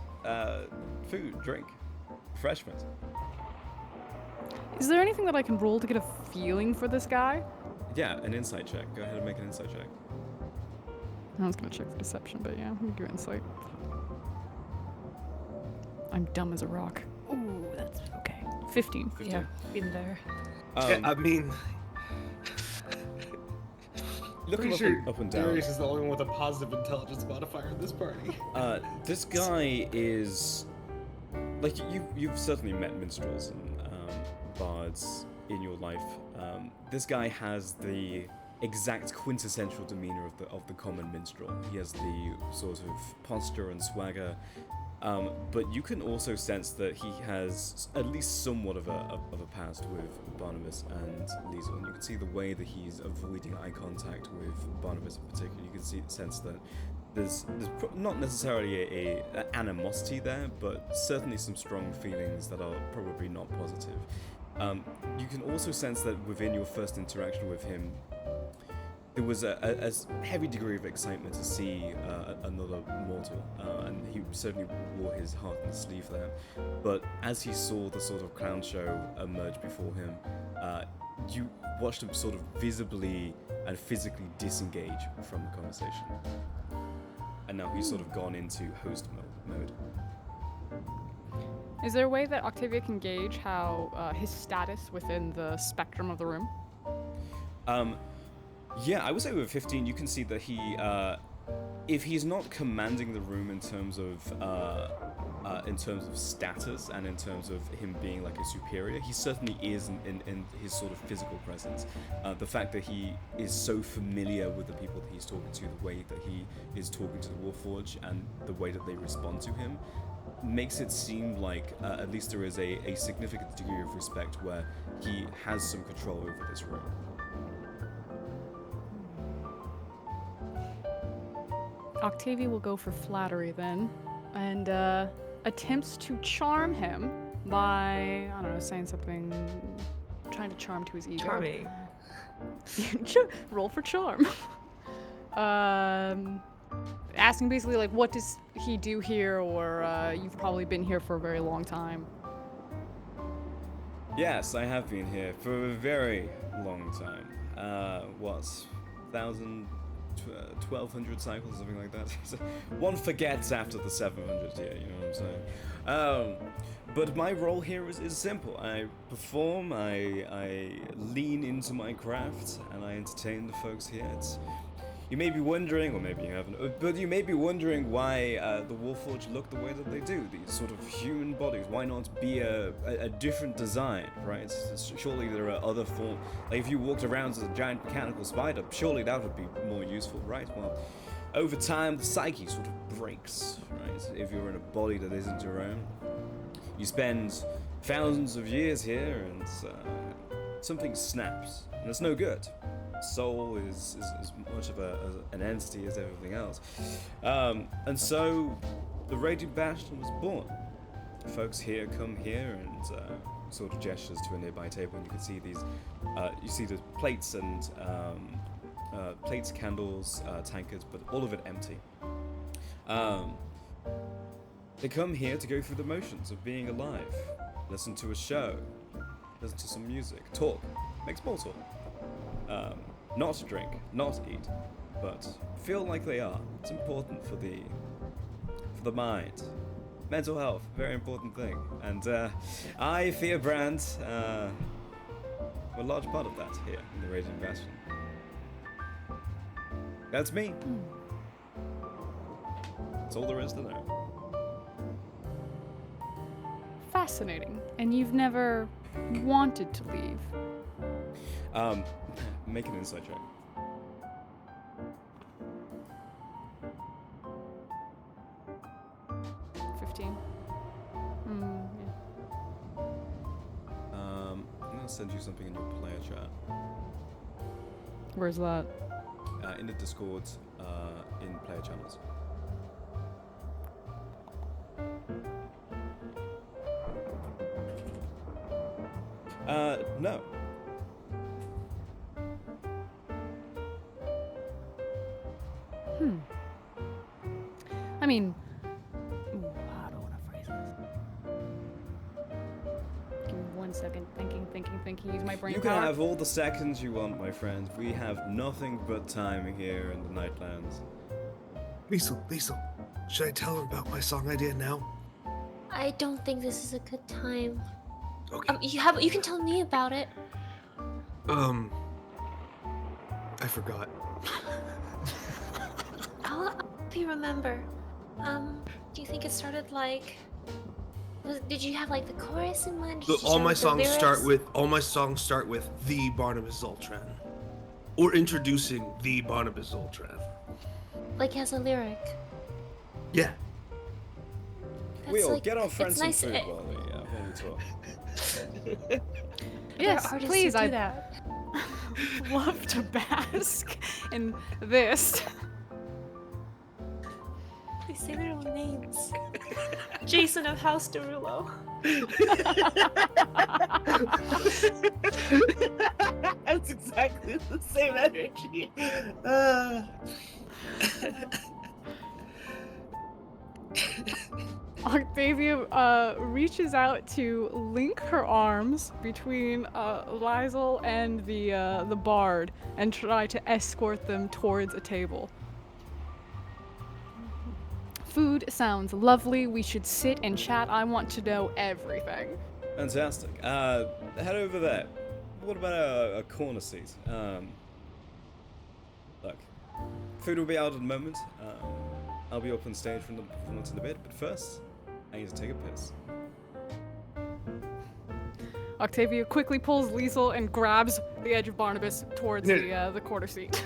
drink, refreshment. Is there anything that I can roll to get a feeling for this guy? Yeah, an insight check. Go ahead and make an insight check. I was gonna check for deception, but yeah, we do insight. I'm dumb as a rock. Ooh, that's okay. 15. 15. Yeah, been there. Yeah, I mean, Looking up and down. Darius is the only one with a positive intelligence modifier in this party. This guy is like you've certainly met minstrels and bards in your life. This guy has the exact quintessential demeanor of the common minstrel. He has the sort of posture and swagger, but you can also sense that he has at least somewhat of a past with Barnabas and Liesel, and you can see the way that he's avoiding eye contact with Barnabas in particular. You can sense that there's not necessarily a animosity there, but certainly some strong feelings that are probably not positive. You can also sense that within your first interaction with him, there was a heavy degree of excitement to see another mortal, and he certainly wore his heart on his sleeve there. But as he saw the sort of clown show emerge before him, you watched him sort of visibly and physically disengage from the conversation. And now he's sort of gone into host mode. Is there a way that Octavia can gauge how his status within the spectrum of the room? Yeah, I would say with 15, you can see that he, if he's not commanding the room in terms of status and in terms of him being like a superior, he certainly is in his sort of physical presence. The fact that he is so familiar with the people that he's talking to, the way that he is talking to the Warforged, and the way that they respond to him, makes it seem like at least there is a significant degree of respect where he has some control over this room. Octavia will go for flattery then, and attempts to charm him by, I don't know, saying something, trying to charm to his ego. Charming. Roll for charm. Asking basically like, what does he do here, or you've probably been here for a very long time. Yes, I have been here for a very long time. 1,200 cycles, something like that. One forgets after the 700th year, you know what I'm saying? But my role here is simple. I perform, I lean into my craft, and I entertain the folks here. You may be wondering, or maybe you haven't, but you may be wondering why the Warforged look the way that they do. These sort of human bodies. Why not be a different design, right? Surely there are other forms. Like if you walked around as a giant mechanical spider, surely that would be more useful, right? Well, over time, the psyche sort of breaks, right? If you're in a body that isn't your own, you spend thousands of years here, and something snaps, and it's no good. Soul is as much of an entity as everything else, and so the Radiant Bastion was born. Folks here come here and sort of gestures to a nearby table, and you can see these. You see the plates and candles, tankards, but all of it empty. They come here to go through the motions of being alive, listen to a show, listen to some music, talk, make small talk. Not drink, not eat, but feel like they are. It's important for the mind. Mental health, very important thing. And I, Firebrand, am a large part of that here in the Radiant Bastion. That's me. That's all there is to know. Fascinating. And you've never wanted to leave. Make an insight check. I'm gonna send you something in your player chat. Where's that? In the Discord, in player channels. No. I mean, how do I want to phrase this? Give me 1 second. Thinking. Use my brain You power. can have all the seconds you want, my friend. We have nothing but time here in the Nightlands. Liesel, should I tell her about my song idea now? I don't think this is a good time. Okay. You can tell me about it. I forgot. I'll help you remember. Do you think it started like? Did you have like the chorus in mind? All my songs start with the Barnabas Zoltran, or introducing the Barnabas Zoltran. Like as a lyric. Yeah. We'll like, get our friends it's some nice. food while we talk. Yes, There are artists please. who do I'd that. love to bask in this. They say their own names. Jason of House Derulo. That's exactly the same energy. Octavia reaches out to link her arms between Liesel and the bard and try to escort them towards a table. Food sounds lovely. We should sit and chat. I want to know everything. Fantastic. Head over there. What about a corner seat? Look, food will be out in a moment. I'll be up on stage from the performance in a bit, but first, I need to take a piss. Octavia quickly pulls Liesel and grabs the edge of Barnabas towards the quarter seat.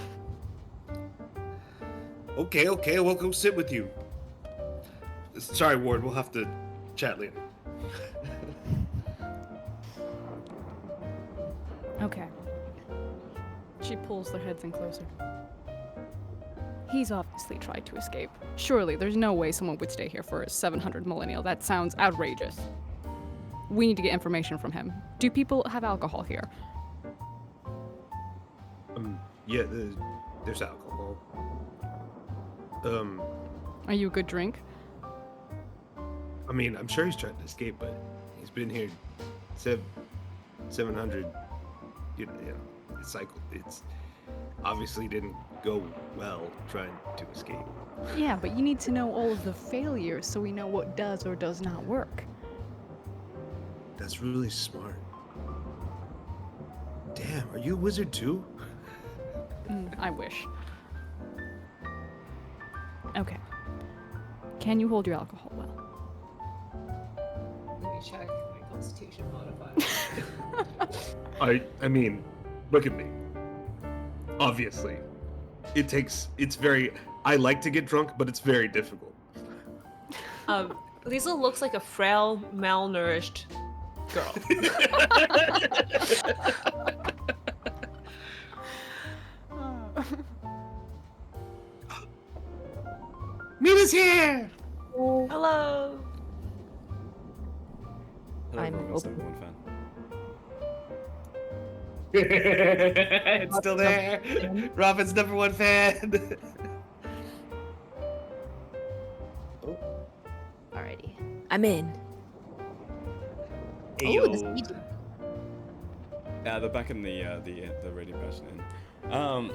Okay, we'll go sit with you. Sorry, Ward, we'll have to chat later. Okay. She pulls their heads in closer. He's obviously tried to escape. Surely, there's no way someone would stay here for 700 millennial. That sounds outrageous. We need to get information from him. Do people have alcohol here? Yeah, there's alcohol. Are you a good drink? I mean, I'm sure he's trying to escape, but he's been here 700, you know, it's obviously didn't go well trying to escape. Yeah, but you need to know all of the failures so we know what does or does not work. That's really smart. Damn, are you a wizard too? I wish. Okay. Can you hold your alcohol well? Let me check my constitution modifier. I mean, look at me. Obviously. I like to get drunk, but it's very difficult. Liesel looks like a frail, malnourished girl. Mina's here! Hello. Hello, I'm Robin's number one fan. It's still there. Robin's #1 fan. Alrighty. I'm in. Ayo. This meeting. They're back in the radio version in.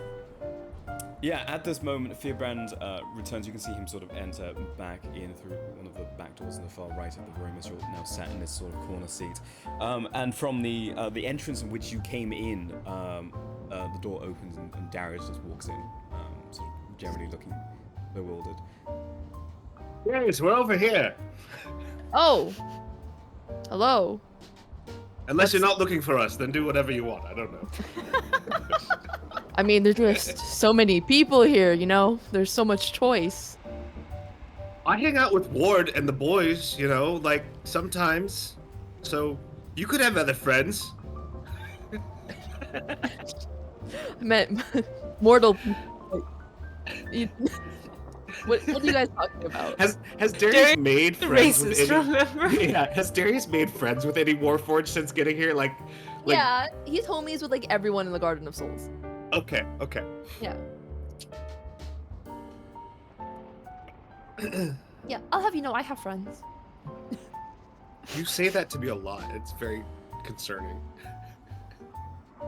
Yeah, at this moment, Fearbrand returns. You can see him sort of enter back in through one of the back doors in the far right of the room as you're now sat in this sort of corner seat. And from the entrance in which you came in, the door opens and Darius just walks in, sort of generally looking bewildered. Yes, we're over here. Oh. Hello. Unless you're not looking for us, then do whatever you want. I don't know. I mean, there's just so many people here, you know? There's so much choice. I hang out with Ward and the boys, you know, like sometimes. So you could have other friends. I meant mortal people. What are you guys talking about? Has Darius made friends with Racist, any? remember? Yeah, has Darius made friends with any Warforged since getting here? Like, Yeah, he's homies with like everyone in the Garden of Souls. okay. Yeah. Yeah, I'll have you know I have friends. You say that to me a lot. It's very concerning.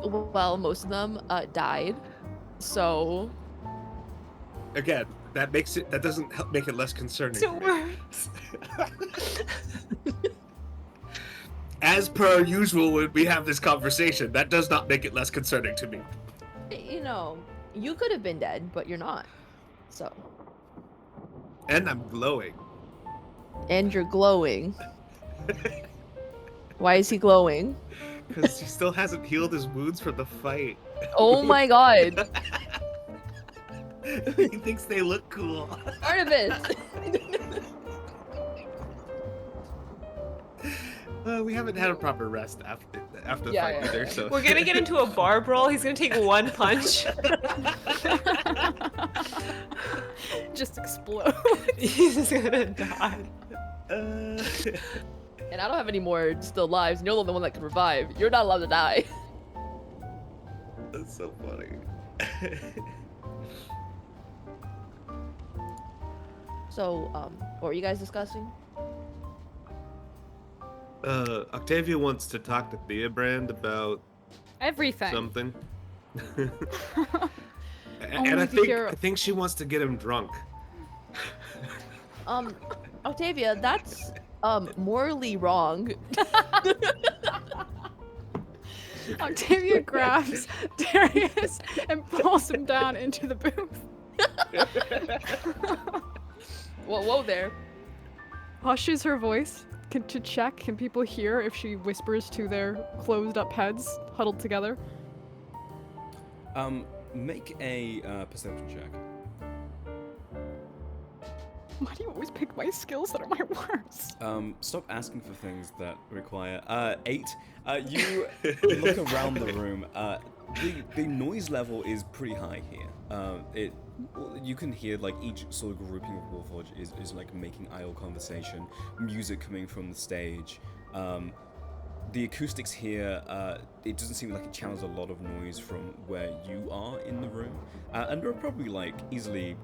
Well, most of them died. So Again, that doesn't help make it less concerning. So worse. As per usual when we have this conversation, that does not make it less concerning to me. you know, you could have been dead, but you're not. So. And I'm glowing. And you're glowing. Why is he glowing? Because he still hasn't healed his wounds from the fight. Oh my god. He thinks they look cool. Artemis! We haven't had a proper rest after the Yeah, fight yeah, either, yeah. so We're gonna get into a bar brawl. He's gonna take one punch. Just explode. He's just gonna die. And I don't have any more still lives, and you're the only one that can revive. You're not allowed to die. That's so funny. So, what were you guys discussing? Octavia wants to talk to Theobrand about Everything. something. Only And I to hear- think she wants to get him drunk. Octavia, that's morally wrong. Octavia grabs Darius and pulls him down into the booth. Whoa there. Hushes her voice to check can people hear if she whispers to their closed up heads huddled together. Make a perception check. Why do you always pick my skills that are my worst? Stop asking for things that require 8. You look around the room. The noise level is pretty high here. You can hear like each sort of grouping of Warforged is like making idle conversation, music coming from the stage. The acoustics here, it doesn't seem like it channels a lot of noise from where you are in the room. And there are probably like easily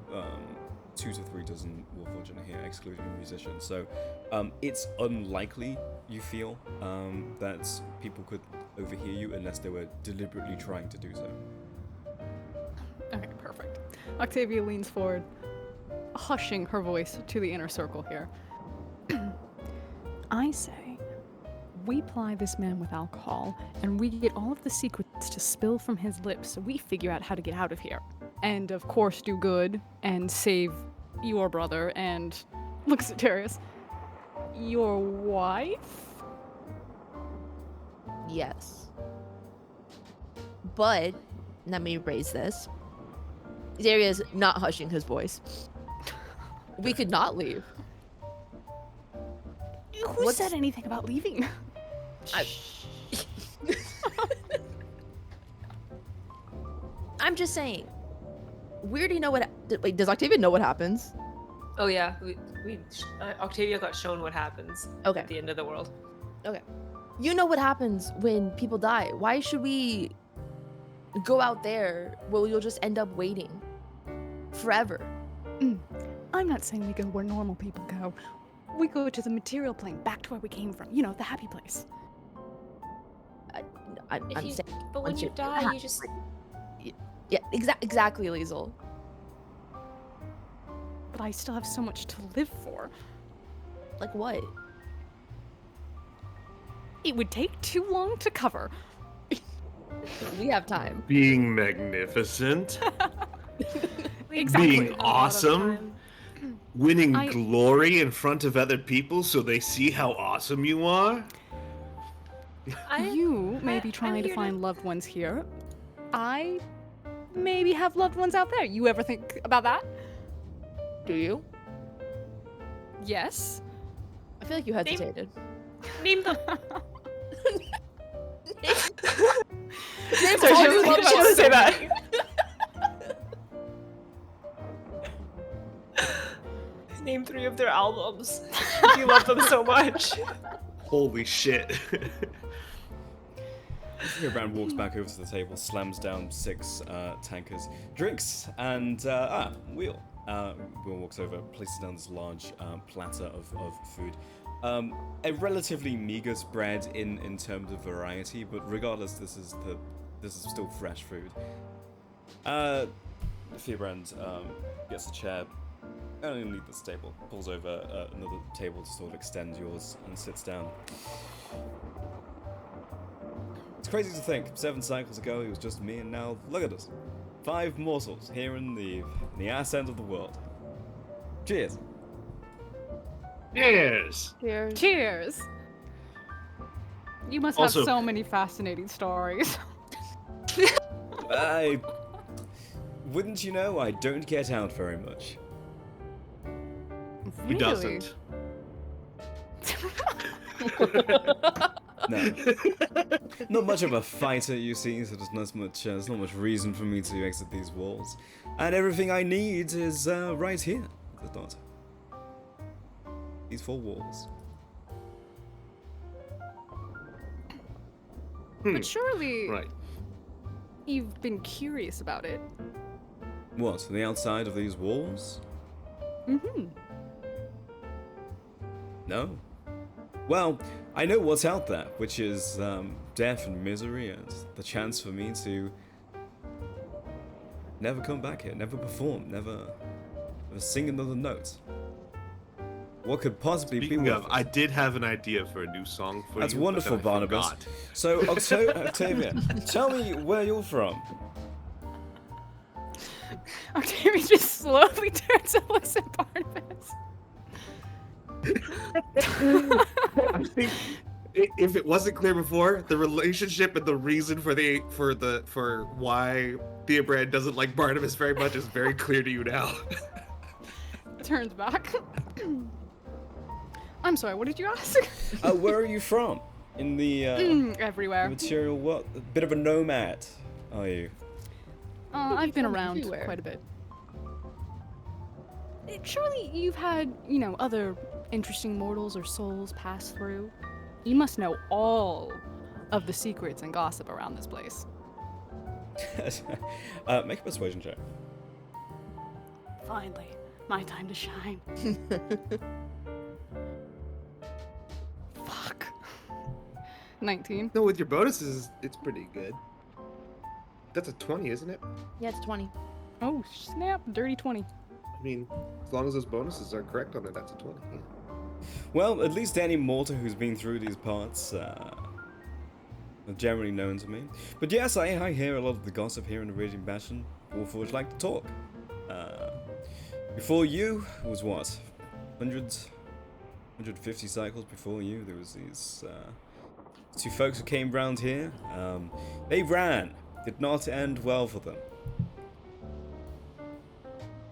2 to 3 dozen Warforged in here, excluding musicians. So it's unlikely, you feel, that people could overhear you unless they were deliberately trying to do so. Okay, perfect. Octavia leans forward, hushing her voice to the inner circle here. I say, we ply this man with alcohol, and we get all of the secrets to spill from his lips so we figure out how to get out of here. And of course do good, and save your brother, and looks at Darius. Your wife? Yes. But, let me raise this. Darius not hushing his voice. We could not leave. Who said anything about leaving? I'm just saying. We already know what. Wait, does Octavia know what happens? Oh yeah, Octavia got shown what happens Okay. at the end of the world. Okay. You know what happens when people die. Why should we go out there where you'll just end up waiting forever? I'm not saying we go where normal people go. we go to the material plane, back to where we came from. You know, the happy place. I'm If you, saying. but when once you you're die, happy, you just. Yeah, exactly, Liesel. But I still have so much to live for. Like what? It would take too long to cover. We have time. Being magnificent, Exactly. being awesome, winning I- glory in front of other people so they see how awesome you are. You may be I'm trying to here find loved ones here. I maybe have loved ones out there. You ever think about that? Do you? Yes. I feel like you hesitated. Name them. Names Sorry, all she you was love gonna about say that. Name 3 of their albums. You love them so much. Holy shit. Brand walks back over to the table, slams down 6 tankers, drinks, and Wheel. Wheel walks over, places down this large platter of food. A relatively meager spread in terms of variety, but regardless, this is still fresh food. Fearbrand gets a chair. I don't even need this table. Pulls over another table to sort of extend yours and sits down. It's crazy to think, 7 cycles ago it was just me, and now look at us. 5 mortals here in the ass end of the world. Cheers. Yes. Cheers. Cheers. You must Also- have so many fascinating stories. I wouldn't you know, I don't get out very much. He doesn't. No. Not much of a fighter, you see, so there's not much reason for me to exit these walls. And everything I need is right here, the dot. These 4 walls. But surely Right. you've been curious about it. What, the outside of these walls? Mm-hmm. No. Well, I know what's out there, which is death and misery and the chance for me to never come back here, never perform, never sing another note. What could possibly be Speaking worth of, it? I did have an idea for a new song for That's you. but wonderful, then I Barnabas. forgot. So, Octavia, tell me where you're from. Octavia just slowly turns and looks at Barnabas. I think if it wasn't clear before, the relationship and the reason for why Theobrand doesn't like Barnabas very much is very clear to you now. Turns back. I'm sorry, what did you ask? Where are you from? In the Everywhere. material world? A bit of a nomad, are you? I've been from around everywhere. quite a bit. Surely you've had, other interesting mortals or souls pass through. You must know all of the secrets and gossip around this place. Make a persuasion check. Finally, my time to shine. Fuck. 19. No, with your bonuses, it's pretty good. That's a 20, isn't it? Yeah, it's 20. Oh, snap. Dirty 20. I mean, as long as those bonuses are correct on it, that's a 20. Yeah. Well, at least any mortal who's been through these parts are generally known to me. But yes, I hear a lot of the gossip here in the Raging Bastion. Warforged like to talk. Before you was what? 150 cycles before you, there was these 2 folks who came round here. They ran. Did not end well for them.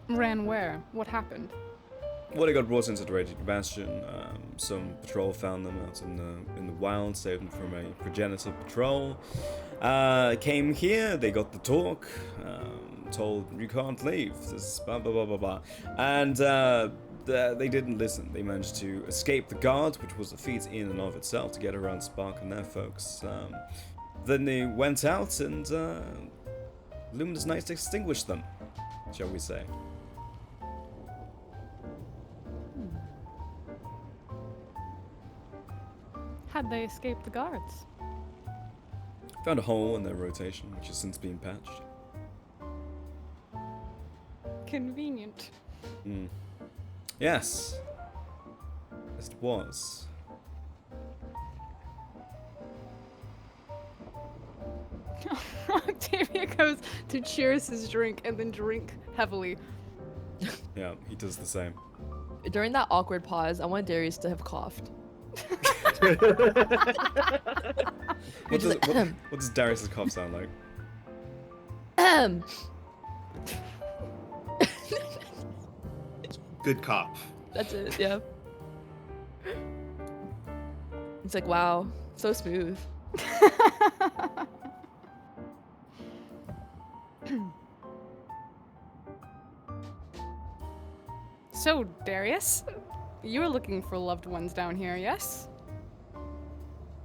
Ran where? What happened? Well, they got brought into the Raging Bastion. Some patrol found them out in the wild, saved them from a progenitor patrol. Came here, they got the talk, told you can't leave. This blah blah blah blah blah, and they didn't listen. They managed to escape the guard, which was a feat in and of itself to get around Spark and their folks. Then they went out and Luminous Knights extinguished them, shall we say. Had they escaped the guards? Found a hole in their rotation, which has since been patched. Convenient. Hmm. Yes. Yes, it was. Octavia goes to cheers his drink and then drink heavily. Yeah, he does the same. During that awkward pause, I want Darius to have coughed. What does Darius' cough sound like? Good cop. That's it, yeah. It's like, wow, so smooth. So, Darius, you're looking for loved ones down here, yes?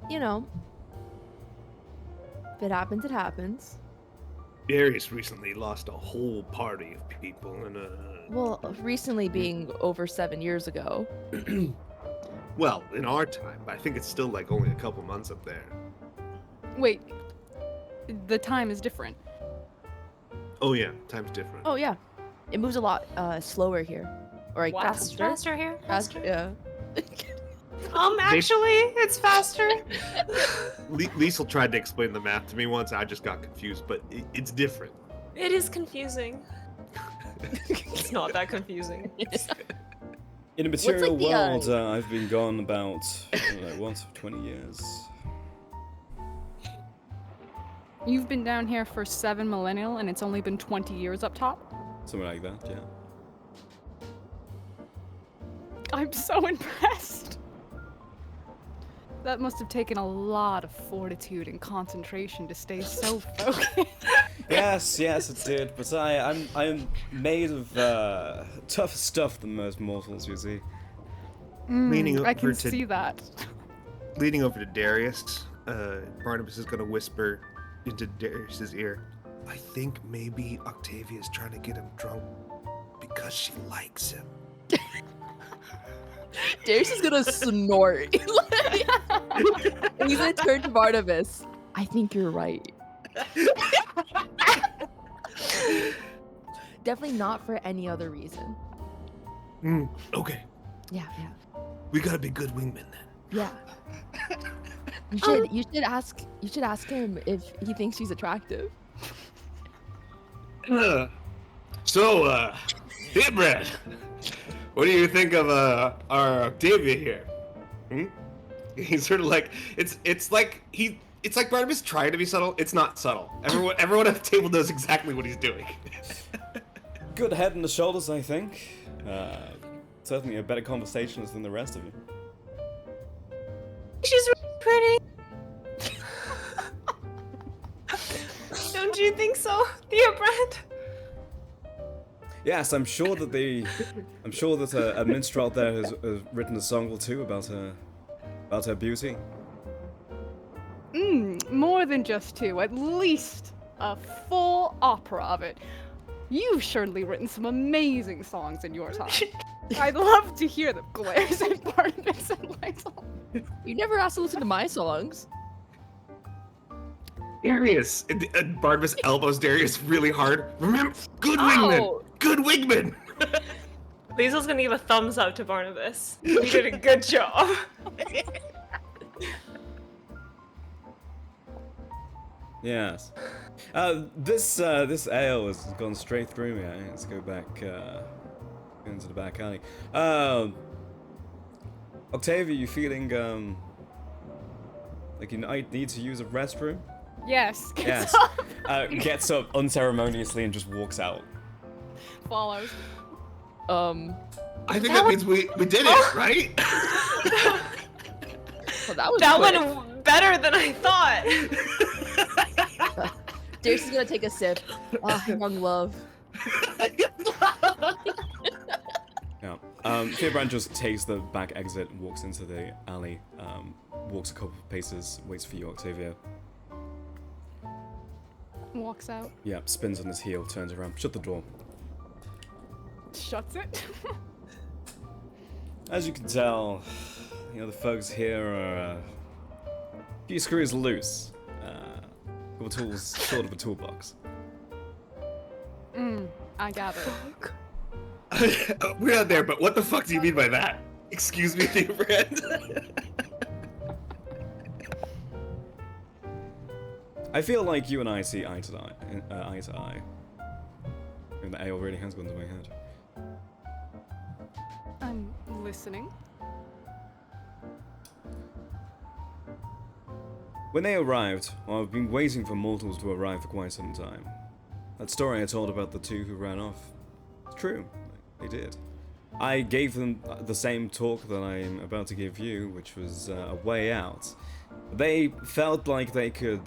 You know, if it happens, it happens. Darius recently lost a whole party of people, and Well, recently being over 7 years ago. well, in our time, I think it's still like only a couple months up there. Wait, the time is different. Oh yeah, time's different. Oh yeah, it moves a lot slower here, or like What? faster. Faster here? Faster, yeah. Actually, it's faster. Liesel tried to explain the math to me once. I just got confused, but it's different. It is confusing. It's not that confusing. In a material the, world, I've been gone about, 20 years. You've been down here for 7 millennial and it's only been 20 years up top? Something like that, yeah. I'm so impressed. That must have taken a lot of fortitude and concentration to stay so focused. Yes, it did, but I'm made of tougher stuff than most mortals, you see. Leaning I can over to- see that. Leading over to Darius, Barnabas is gonna whisper into Darius's ear, I think maybe Octavia's trying to get him drunk because she likes him. Darius is gonna snort. And he's gonna turn to Barnabas. I think you're right. Definitely not for any other reason. Okay, Yeah. we gotta be good wingmen then. Yeah. You should ask him if he thinks she's attractive. So, hey Brad, what do you think of our Octavia here? He's sort of like it's like Barnabas trying to be subtle. It's not subtle. Everyone at the table knows exactly what he's doing. Good head and the shoulders, I think. Certainly a better conversationalist than the rest of you. She's really pretty. Don't you think so, Theobrand? Yes, I'm sure that a minstrel out there has written a song or two about her beauty. More than just 2, at least a full opera of it. You've surely written some amazing songs in your time. I'd love to hear them. Glares at Barnabas and Lysol. You never asked to listen to my songs. Darius, and Barnabas elbows Darius really hard. Remember, good wingman, Ow. good wingman. Liesel's gonna give a thumbs up to Barnabas. You did a good job. Yes. This ale has gone straight through me. Let's go back into the back alley. Octavia, you feeling like you need to use a restroom? Yes. Yes. Gets up unceremoniously and just walks out. Follows. I think that means we did it, right? Well, that was That quick. went better than I thought. Darius is gonna take a sip. Young love. Yeah. Theobrand just takes the back exit and walks into the alley. Walks a couple of paces, waits for you, Octavia. Walks out. Yeah, spins on his heel, turns around, shut the door. Shuts it. As you can tell, the folks here are few screws loose. Couple tools, sort of a toolbox. I gather. We're not there, but what the fuck do you mean by that? Excuse me, dear friend. I feel like you and I see eye to eye. And the A already has gone to my head. I'm listening. When they arrived, well, I've been waiting for mortals to arrive for quite some time. That story I told about the two who ran off, it's true. They did. I gave them the same talk that I'm about to give you, which was a way out. They felt like they could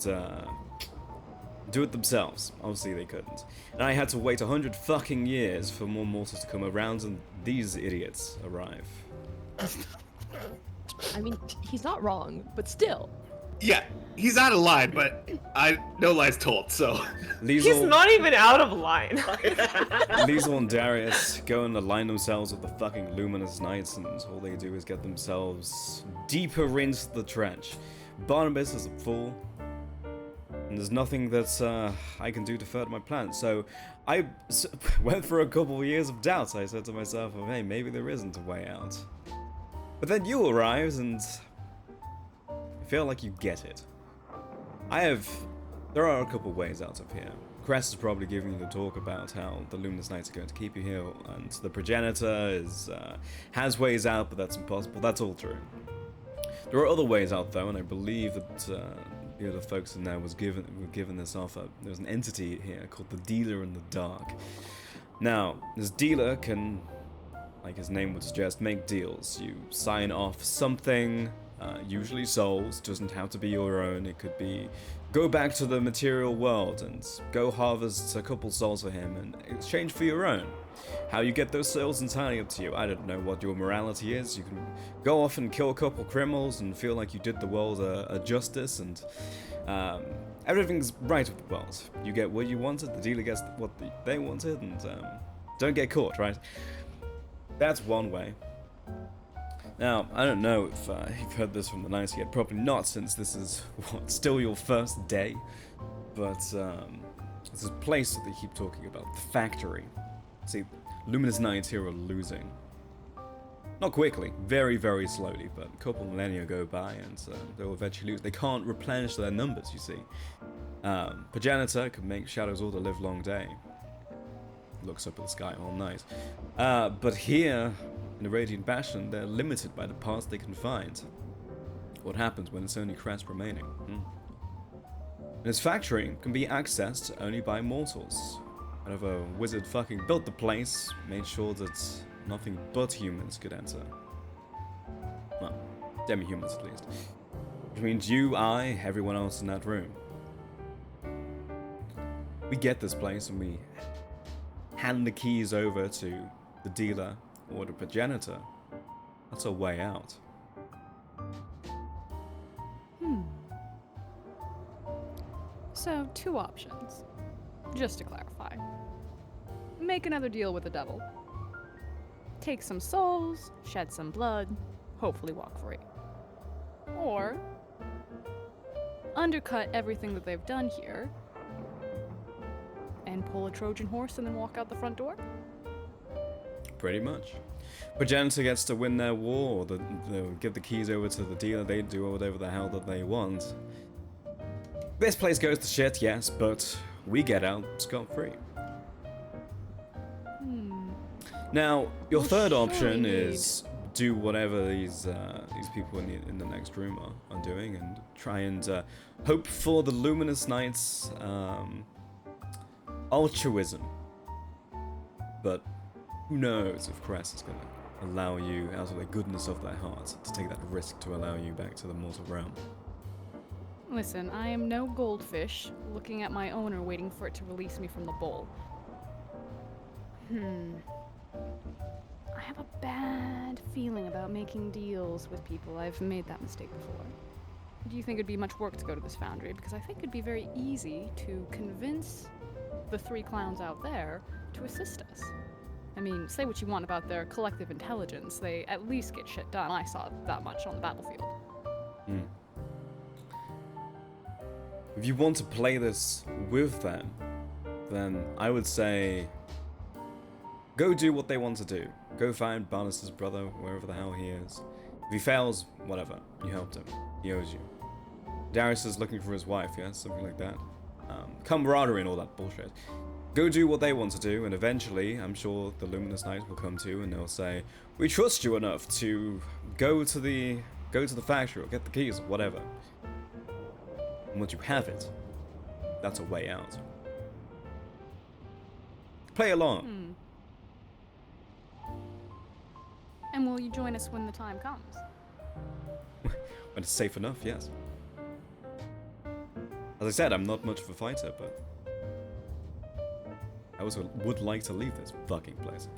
do it themselves. Obviously they couldn't. And I had to wait 100 fucking years for more mortals to come around and these idiots arrive. I mean, he's not wrong, but still. Yeah, he's out of line, but no lies told, so. He's Liesel, not even out of line. Liesel and Darius go and align themselves with the fucking Luminous Knights, and all they do is get themselves deeper into the trench. Barnabas is a fool, and there's nothing that I can do to further my plan. So I went for a couple of years of doubt. I said to myself, oh, hey, maybe there isn't a way out. But then you arrived, and I feel like you get it. There are a couple ways out of here. Crest is probably giving you the talk about how the Luminous Knights are going to keep you here, and the Progenitor has ways out, but that's impossible. That's all true. There are other ways out though, and I believe that the other folks in there were given this offer. There's an entity here called the Dealer in the Dark. Now, this dealer can, like his name would suggest, make deals. You sign off something, usually souls, doesn't have to be your own. It could be go back to the material world and go harvest a couple souls for him in exchange for your own. How you get those souls entirely up to you. I don't know what your morality is. You can go off and kill a couple criminals and feel like you did the world a justice, and everything's right with the world. You get what you wanted, the dealer gets what they wanted, and don't get caught, right? That's one way. Now, I don't know if you've heard this from the Knights yet. Probably not, since this is still your first day. But there's a place that they keep talking about, the factory. See, Luminous Knights here are losing. Not quickly, very, very slowly, but a couple millennia go by and they'll eventually lose. They can't replenish their numbers, you see. Progenitor can make Shadows all the live long day. Looks up at the sky all night. But here, in the Radiant Bastion, they're limited by the parts they can find. What happens when it's only Crest remaining? This factory can be accessed only by mortals. Whatever wizard fucking built the place made sure that nothing but humans could enter. Well, demi-humans at least. Which means you, I, everyone else in that room. We get this place and we hand the keys over to the dealer or the progenitor. That's a way out. So, two options. Just to clarify. Make another deal with the devil. Take some souls, shed some blood, hopefully walk free. Or undercut everything that they've done here and pull a Trojan horse and then walk out the front door? Pretty much. Progenitor gets to win their war, or they'll give the keys over to the dealer, they do whatever the hell that they want. This place goes to shit, yes, but we get out scot-free. Now, your Well, third sure option we is do whatever these people in the next room are doing and try and hope for the Luminous Knights' altruism. But who knows if Crest is going to allow you, out of the goodness of their heart, to take that risk to allow you back to the mortal realm. Listen, I am no goldfish looking at my owner waiting for it to release me from the bowl. I have a bad feeling about making deals with people. I've made that mistake before. Do you think it'd be much work to go to this foundry? Because I think it'd be very easy to convince the three clowns out there to assist us. I mean, say what you want about their collective intelligence, they at least get shit done. I saw that much on the battlefield. if you want to play this with them, then I would say go do what they want to do. Go find Barnabas's brother, wherever the hell he is. If he fails, whatever. You helped him. He owes you. Darius is looking for his wife, yeah? Something like that. Camaraderie and all that bullshit. Go do what they want to do, and eventually, I'm sure the Luminous Knights will come to, and they'll say, "We trust you enough to go to the factory or get the keys or whatever." And once you have it, that's a way out. Play along. And will you join us when the time comes? When it's safe enough, yes. As I said, I'm not much of a fighter, but I also would like to leave this fucking place.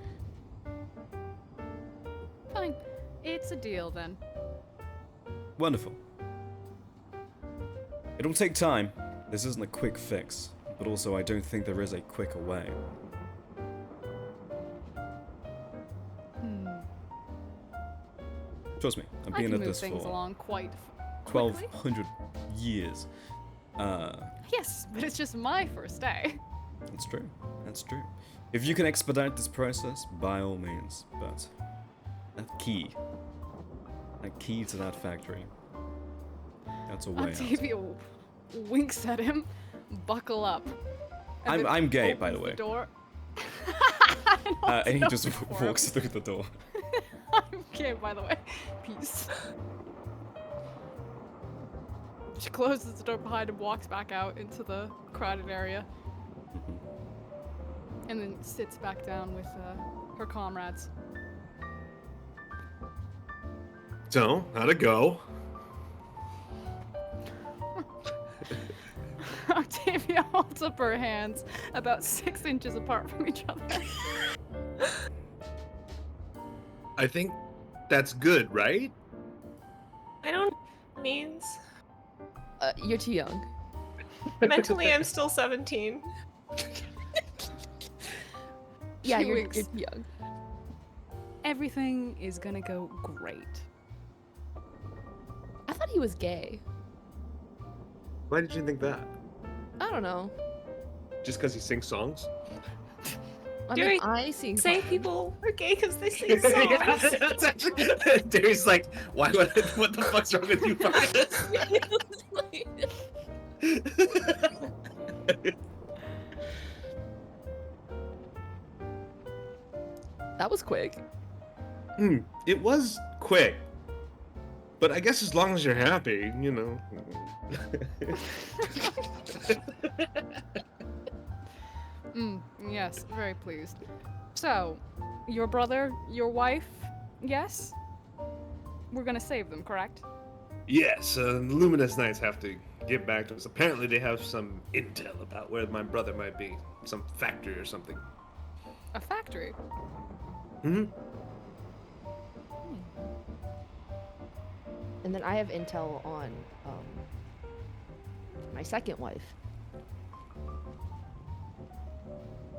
Fine. It's a deal then. Wonderful. It'll take time. This isn't a quick fix, but also I don't think there is a quicker way. Trust me, I've I been can at move this things for along quite quickly. 1200 years. Yes, but it's just my first day. That's true. That's true. If you can expedite this process, by all means, but that key to that factory, that's a way out. Octavia winks at him. Buckle up. And then I'm gay, by the opens way. Door. And he just walks through the door. I'm gay, by the way. Peace. She closes the door behind him, walks back out into the crowded area, and then sits back down with her comrades. So, how'd it go? Octavia holds up her hands about 6 inches apart from each other. I think that's good, right? I don't know what it means. You're too young. Mentally, I'm still 17. Yeah, She you're winks. too young. Everything is gonna go great. I thought he was gay. Why did you think that? I don't know. Just because he sings songs? I Jerry, mean, I sing Say songs. people are gay because they sing songs. That's actually, Darius like, what the fuck's wrong with you, Barnabas? That was quick. It was quick. But I guess as long as you're happy, you know. Yes, very pleased. So, your brother, your wife, yes? We're gonna save them, correct? Yes, the Luminous Knights have to get back to us. Apparently they have some intel about where my brother might be. Some factory or something. A factory? Hmm? And then I have intel on my second wife.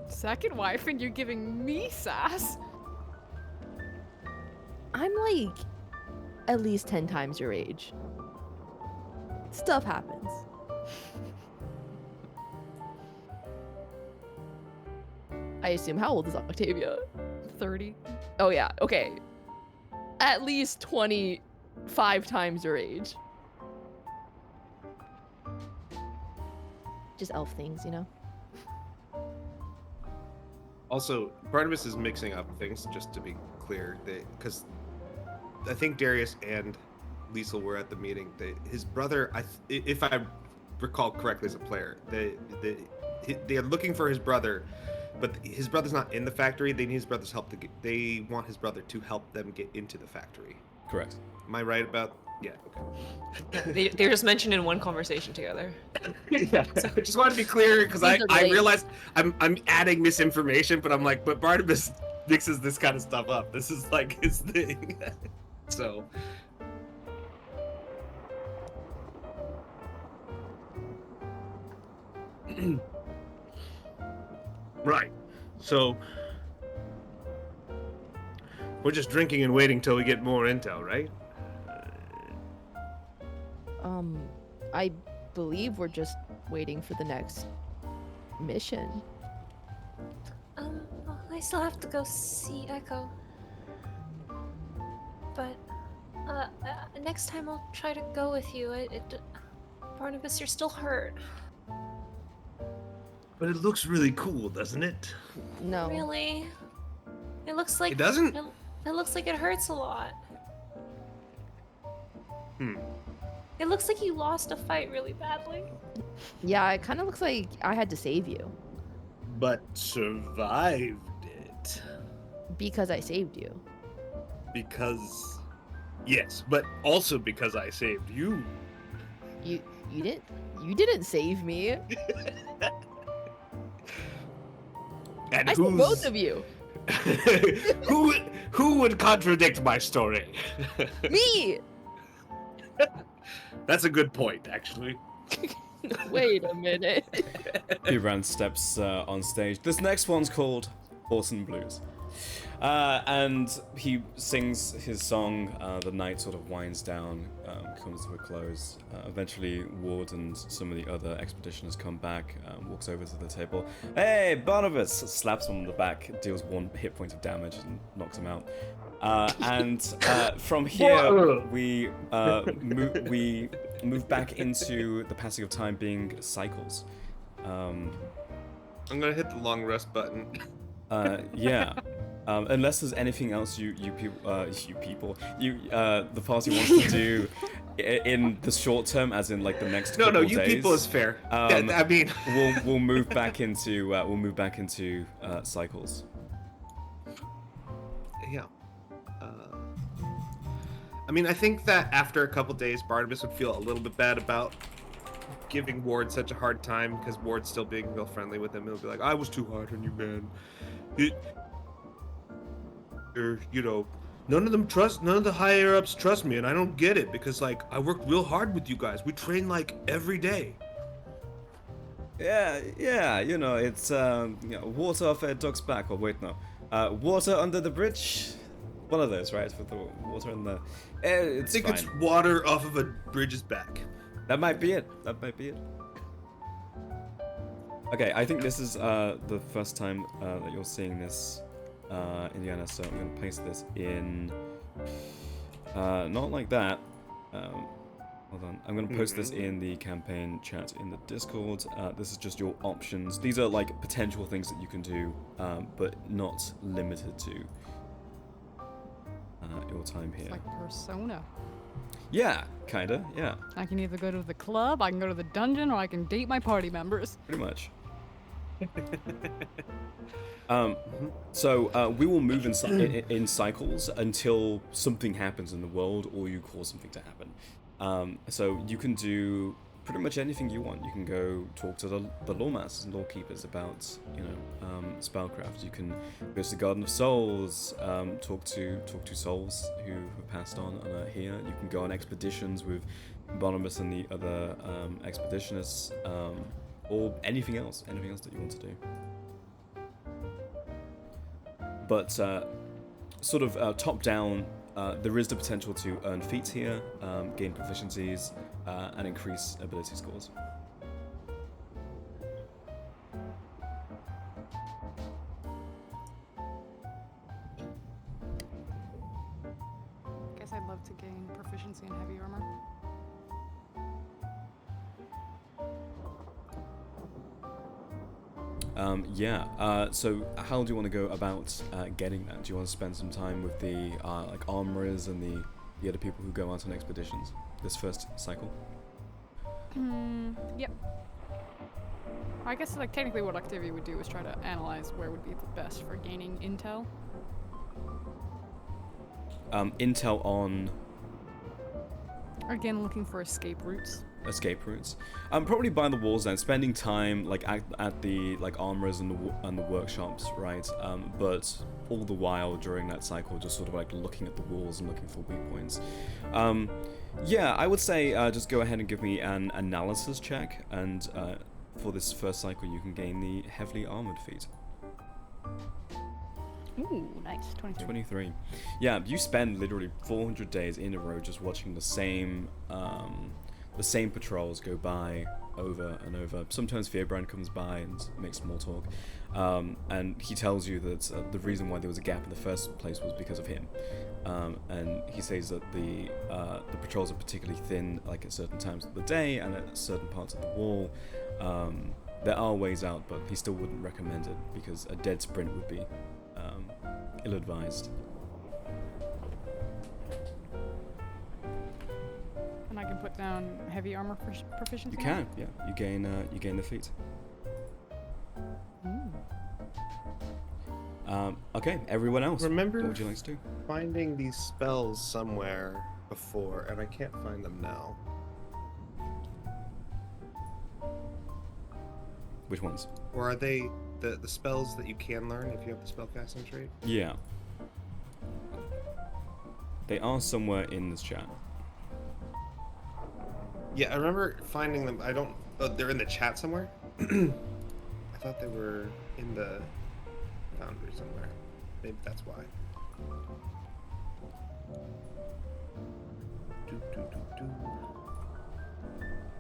Second wife, and you're giving me sass? I'm like at least 10 times your age. Stuff happens. I assume, how old is Octavia? 30. Oh yeah, okay. At least 25 times your age. Just elf things, you know? Also, Barnabas is mixing up things, just to be clear. Because I think Darius and Liesel were at the meeting. His brother, if I recall correctly as a player, they are looking for his brother, but his brother's not in the factory. They need his brother's help to get. They want his brother to help them get into the factory. Correct. Am I right about? Yeah. Okay. They're just mentioned in one conversation together. Yeah. I just wanted to be clear because I These are late. realized I'm adding misinformation, but I'm like, but Barnabas mixes this kind of stuff up. This is like his thing. So. Right. So we're just drinking and waiting till we get more intel, right? I believe we're just waiting for the next mission. Well, I still have to go see Echo. But, next time I'll try to go with you. Barnabas, you're still hurt. But it looks really cool, doesn't it? No. Really? It looks like It doesn't? It looks like it hurts a lot. Hmm. It looks like you lost a fight really badly. Yeah, it kind of looks like I had to save you But survived it. because I saved you. Because. Yes, but also because I saved you. You didn't save me. And I saved both of you. who would contradict my story? Me. That's a good point, actually. Wait a minute. Ibran steps on stage. This next one's called Orson Blues. And he sings his song. The night sort of winds down, comes to a close. Eventually, Ward and some of the other expeditioners come back, walks over to the table. Hey, Barnabas! Slaps him on the back, deals 1 hit point of damage, and knocks him out. From here, we move back into the passing of time being cycles. I'm gonna hit the long rest button. Yeah. Unless there's anything else the party wants to do in the short term, as in like the next couple you days. people is fair. I mean, we'll move back into cycles. yeah. I mean, I think that after a couple days, Barnabas would feel a little bit bad about giving Ward such a hard time, because Ward's still being real friendly with him. He'll be like, "I was too hard on you, man. None of the higher ups trust me, and I don't get it, because like I worked real hard with you guys. We train like every day." Yeah, it's water off a duck's back. Or wait, no, water under the bridge. One of those, right? With the water in the. It's I think fine. it's water off of a bridge's back. That might be it. Okay, I think this is the first time that you're seeing this, Indiana. So I'm going to place this in. Not like that. Hold on. I'm going to post this in the campaign chat in the Discord. This is just your options. These are like potential things that you can do, but not limited to your time here. It's like Persona. Yeah, kinda. Yeah, I can either go to the club, I can go to the dungeon, or I can date my party members. pretty much. So we will move in cycles until something happens in the world, or you cause something to happen. So you can do pretty much anything you want. You can go talk to the lawmasters and lawkeepers about, spellcraft. You can go to the Garden of Souls, talk to souls who have passed on and are here. You can go on expeditions with Barnabas and the other expeditionists, or anything else that you want to do. But sort of top down, there is the potential to earn feats here, gain proficiencies, and increase ability scores. Guess I'd love to gain proficiency in heavy armor. So how do you want to go about getting that? Do you want to spend some time with the armorers and the other people who go out on expeditions this first cycle? Yep. I guess like technically what Octavia would do is try to analyze where would be the best for gaining intel. Intel on Again, looking for escape routes. Probably by the walls then, spending time like at the armorers and the workshops, right? But all the while during that cycle, just sort of like looking at the walls and looking for weak points. Yeah, I would say just go ahead and give me an analysis check, and for this first cycle, you can gain the heavily armored feat. Ooh, nice. 23. 23. Yeah, you spend literally 400 days in a row just watching the same the same patrols go by over and over. Sometimes Fearbrand comes by and makes small talk, and he tells you that the reason why there was a gap in the first place was because of him. And he says that the patrols are particularly thin, like at certain times of the day and at certain parts of the wall. There are ways out, but he still wouldn't recommend it because a dead sprint would be ill-advised. And I can put down heavy armor proficiency. You can, yeah. You gain the feat. Okay, everyone else. Remember what would you like to do? finding these spells somewhere before, and I can't find them now. Which ones? Or are they the spells that you can learn if you have the spellcasting trait? Yeah. They are somewhere in this chat. Yeah, I remember finding them. I don't. Oh, they're in the chat somewhere. I thought they were in the foundry somewhere. Maybe that's why.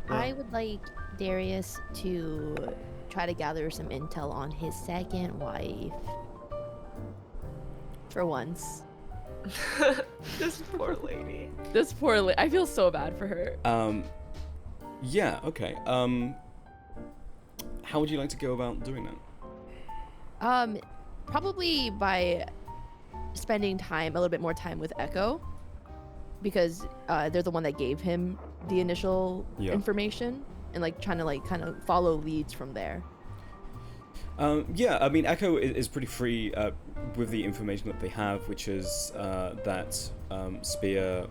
I would like Darius to try to gather some intel on his second wife. For once. This poor lady. This poor I feel so bad for her. Yeah, okay. How would you like to go about doing that? Probably by spending a little bit more time with Echo, because they're the one that gave him the initial information, and like trying to like kind of follow leads from there. Yeah, I mean, Echo is pretty free with the information that they have, which is that Spear,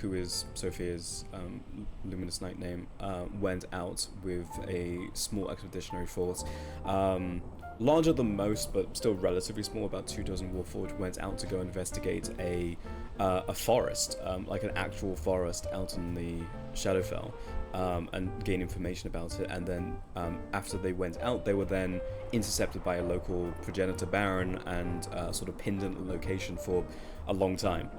who is Sophia's Luminous Knight name, went out with a small expeditionary force. Larger than most, but still relatively small, about 24 Warforged went out to go investigate a forest, like an actual forest out in the Shadowfell, and gain information about it. And then after they went out, they were then intercepted by a local progenitor baron and sort of pinned in the location for a long time.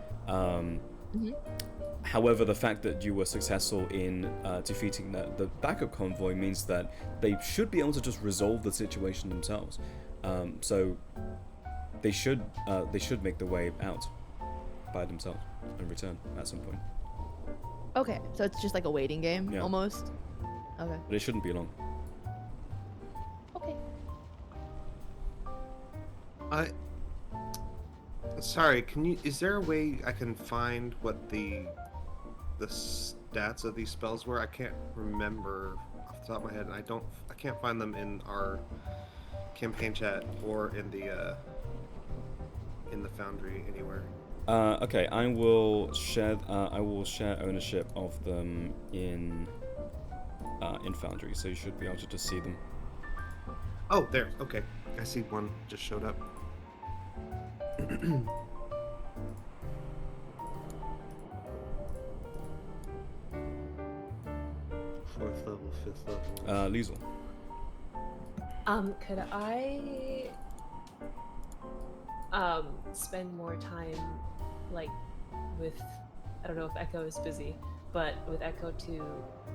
However, the fact that you were successful in defeating the backup convoy means that they should be able to just resolve the situation themselves. So they should make the way out by themselves and return at some point. Okay, so it's just like a waiting game, almost. Okay. But it shouldn't be long. Okay. Sorry, is there a way I can find what the stats of these spells were? I can't remember off the top of my head. I can't find them in our campaign chat or in the foundry anywhere. Okay, I will share ownership of them in Foundry, so you should be able to just see them. Oh, there. Okay, I see one just showed up. Fourth level, fifth level. Liesel. Could I spend more time like with, I don't know if Echo is busy, but with Echo to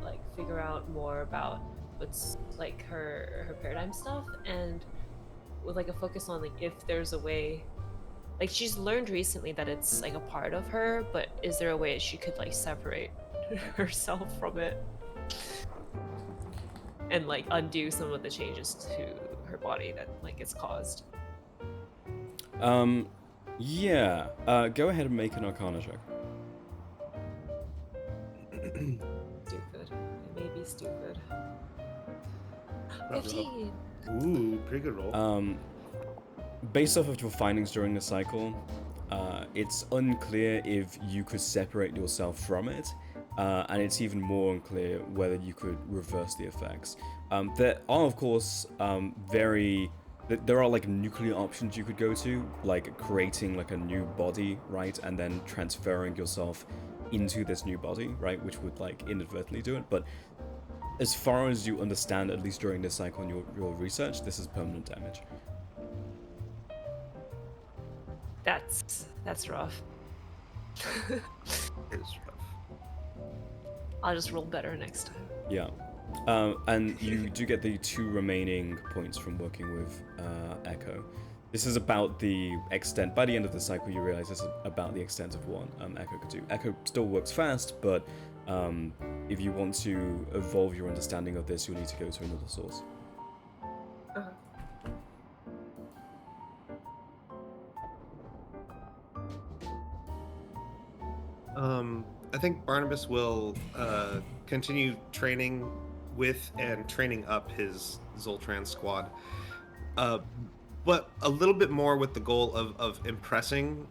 like figure out more about what's like her paradigm stuff, and with like a focus on like if there's a way, like she's learned recently that it's like a part of her, but is there a way she could like separate herself from it and like undo some of the changes to her body that like it's caused? Yeah. Go ahead and make an Arcana check. Stupid. I may be stupid. Not 15. Ooh, pretty good roll. Based off of your findings during the cycle, it's unclear if you could separate yourself from it, and it's even more unclear whether you could reverse the effects. There are, of course, there are like nuclear options you could go to, like creating like a new body, right, and then transferring yourself into this new body, right, which would like inadvertently do it. But as far as you understand, at least during this cycle and your research, this is permanent damage. That's rough. It is rough. I'll just roll better next time. Yeah. And you do get the 2 remaining points from working with Echo. This is about the extent. By the end of the cycle, you realize this is about the extent of what Echo could do. Echo still works fast, but if you want to evolve your understanding of this, you'll need to go to another source. Uh-huh. I think Barnabas will continue training with and training up his Zoltran squad, but a little bit more with the goal of impressing.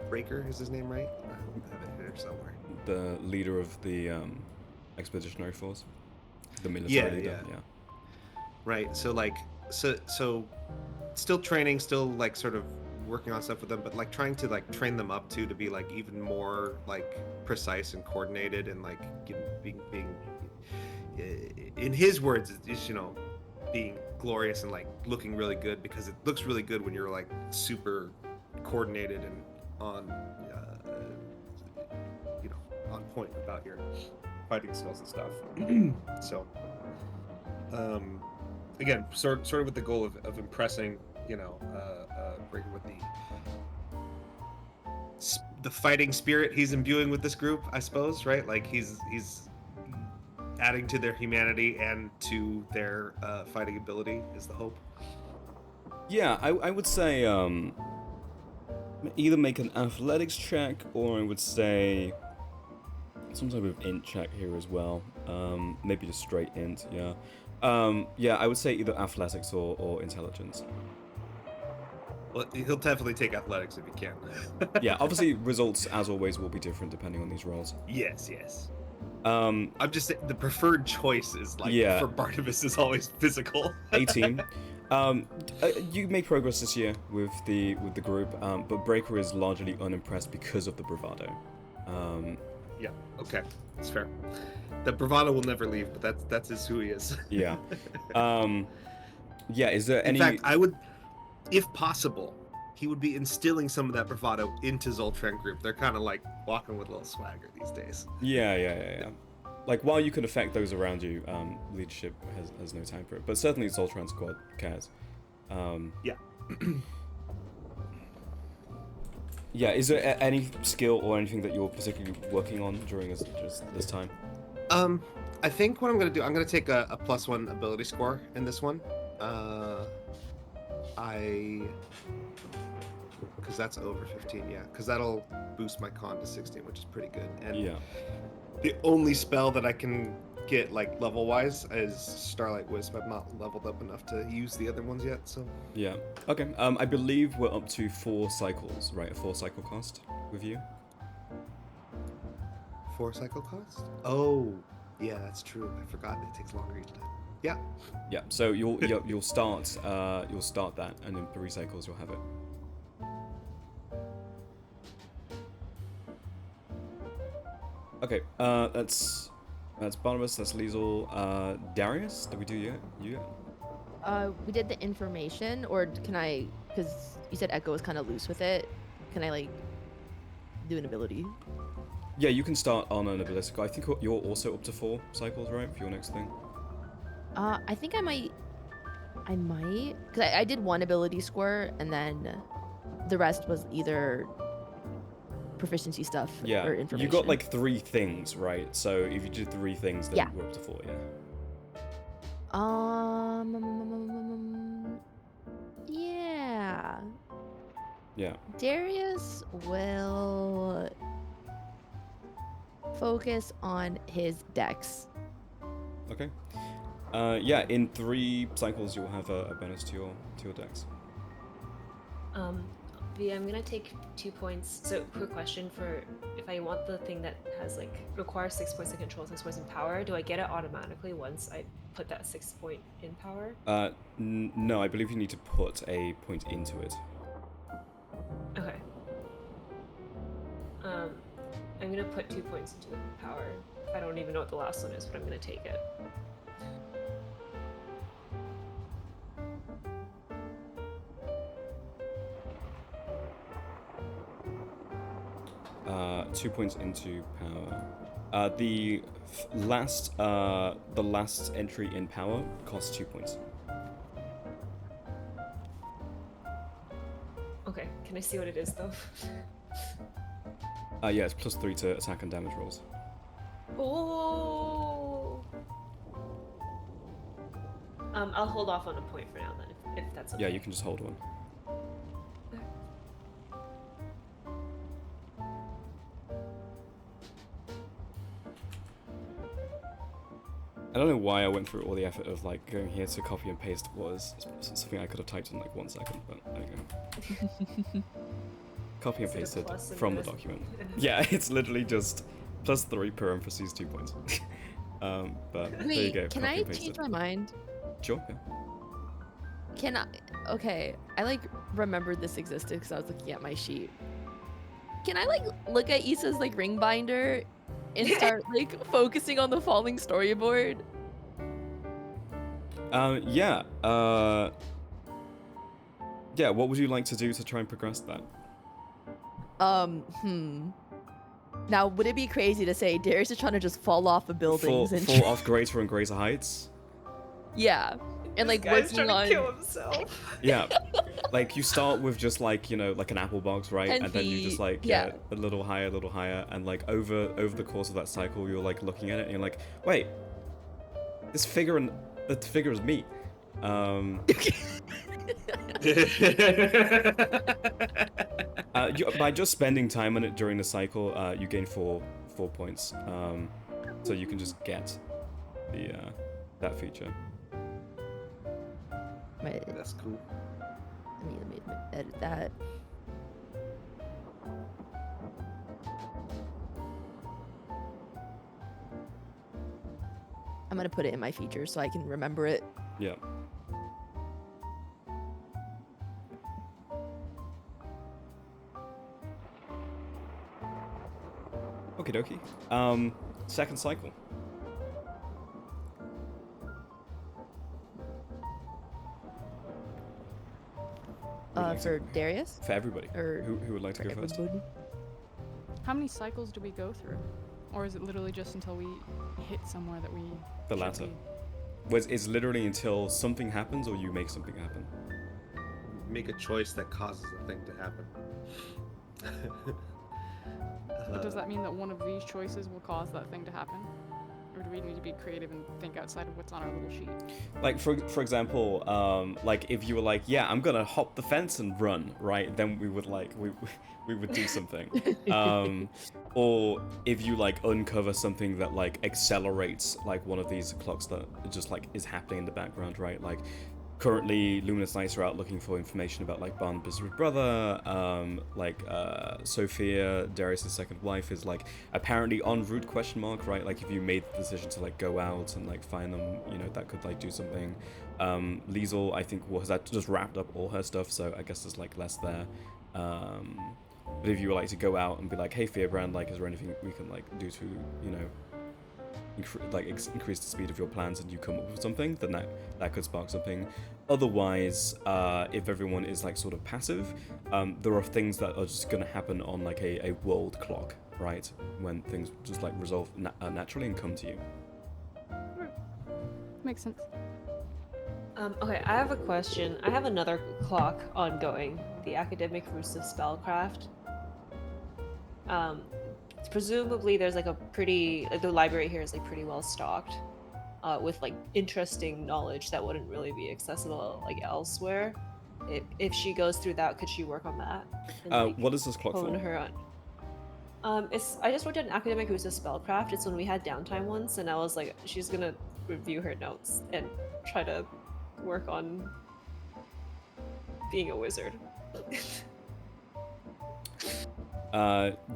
Breaker is his name, right? I have it here somewhere. The leader of the expeditionary force, the military leader. Yeah. Right. So like, so still training, still like sort of working on stuff with them, but like trying to like train them up too to be like even more like precise and coordinated and like being in his words is, you know, being glorious and like looking really good, because it looks really good when you're like super coordinated and on you know, on point about your fighting skills and stuff. So again, sort of with the goal of impressing, you know, bringing with the fighting spirit he's imbuing with this group, I suppose, right? Like he's adding to their humanity and to their fighting ability is the hope. Yeah, I would say either make an athletics check, or I would say some type of int check here as well. Maybe just straight int, yeah. Yeah, I would say either athletics or intelligence. Well, he'll definitely take athletics if he can. Yeah, obviously results, as always, will be different depending on these rolls. Yes. I'm just saying the preferred choice is like, yeah, for Barnabas is always physical. 18. You made progress this year with the group, but Breaker is largely unimpressed because of the bravado. Yeah. Okay, that's fair. The bravado will never leave, but that's just who he is. Yeah. Yeah. Is there any? In fact, I would, if possible, he would be instilling some of that bravado into Zoltran group. They're kind of like walking with a little swagger these days. Yeah. Like, while you can affect those around you, leadership has no time for it. But certainly Zoltran squad cares. Yeah. Yeah, is there any skill or anything that you're particularly working on during this time? I think what I'm going to do, I'm going to take a +1 ability score in this one. Because that's over 15, yeah. Because that'll boost my con to 16, which is pretty good. And Yeah. the only spell that I can get like level wise is Starlight Wisp. I've not leveled up enough to use the other ones yet, so Yeah. Okay. I believe we're up to 4 cycles, right? A 4 cycle cost with you. 4 cycle cost? Oh, yeah, that's true. I forgot it takes longer each time. Yeah. Yeah. So you'll start that, and in 3 cycles you'll have it. Okay. That's Barnabas. That's Liesel. Darius, did we do you? We did the information, or can I? Because you said Echo was kind of loose with it. Can I like do an ability? Yeah, you can start on an ability. I think you're also up to 4 cycles, right, for your next thing? I think I might, because I did 1 ability score, and then the rest was either proficiency stuff or information. You got like 3 things, right? So if you did 3 things, then Yeah. we're up to 4, yeah. Yeah. Yeah. Darius will focus on his dex. Okay. Yeah, in 3 cycles you'll have a bonus to your dex. V, I'm gonna take 2 points. So, quick question for if I want the thing that has like requires 6 points of control, 6 points in power, do I get it automatically once I put that 6 point in power? No, I believe you need to put a point into it. Okay. I'm gonna put 2 points into the power. I don't even know what the last one is, but I'm gonna take it. 2 points into power. The last entry in power costs 2 points. Okay, can I see what it is though? Yeah, it's +3 to attack and damage rolls. Oh. I'll hold off on a point for now then, if that's okay. Yeah, you can just hold one. I don't know why I went through all the effort of like going here to copy and paste was something I could have typed in like 1 second, but there you go. Copy and Is it a pasted plus in from the this? document. Yeah, it's literally just +3 parentheses 2 points. But there you Wait, go. can copy I and pasted. change my mind? Sure. Yeah. Can I? Okay, I like remembered this existed because I was looking at my sheet. Can I like look at Issa's like ring binder and start like focusing on the falling storyboard? Yeah. Yeah. What would you like to do to try and progress that? Now, would it be crazy to say Darius is trying to just fall off of buildings and fall off greater and greater heights? yeah, and like This guy's working trying on to kill himself. Yeah. Like you start with just like, you know, like an apple box, right? 10 And then you just feet, like yeah. get a little higher, and like over the course of that cycle, you're like looking at it and you're like, wait, this figure and that figure is me. By just spending time on it during the cycle, you gain 4 points. So you can just get the that feature. Wait, That's cool. let me edit that. I'm gonna put it in my features so I can remember it. Yeah. Okie dokie. Second cycle. For Darius? For everybody. Or Who would like to for go first? everybody? How many cycles do we go through? Or is it literally just until we hit somewhere that we... The should latter. be? Was it's literally until something happens or you make something happen. Make a choice that causes a thing to happen. But does that mean that one of these choices will cause that thing to happen? Or do we need to be creative and think outside of what's on our little sheet? Like for example, like if you were like, yeah, I'm gonna hop the fence and run, right? Then we would like we would do something. Or if you like uncover something that like accelerates like one of these clocks that just like is happening in the background, right? Like currently Luminous Knights are out looking for information about like Barnabas' brother, Sophia, Darius' second wife is like apparently en route ? Right? Like if you made the decision to like go out and like find them, you know, that could like do something. Liesel, I think, has just wrapped up all her stuff, so I guess there's like less there. But if you were like to go out and be like, hey Fearbrand, like is there anything we can like do to, you know, increase the speed of your plans, and you come up with something, then that could spark something. Otherwise, if everyone is like sort of passive, there are things that are just going to happen on like a world clock, right? When things just like resolve naturally and come to you. Makes sense. Okay, I have a question. I have another clock ongoing, the Academic Roost of Spellcraft. Presumably there's like a pretty, like the library here is like pretty well stocked with like interesting knowledge that wouldn't really be accessible like elsewhere. If she goes through that, could she work on that? And, like, What is this clock hone for? her on? I just worked at an Academic Roost of Spellcraft. It's when we had downtime once, and I was like, she's gonna review her notes and try to work on being a wizard.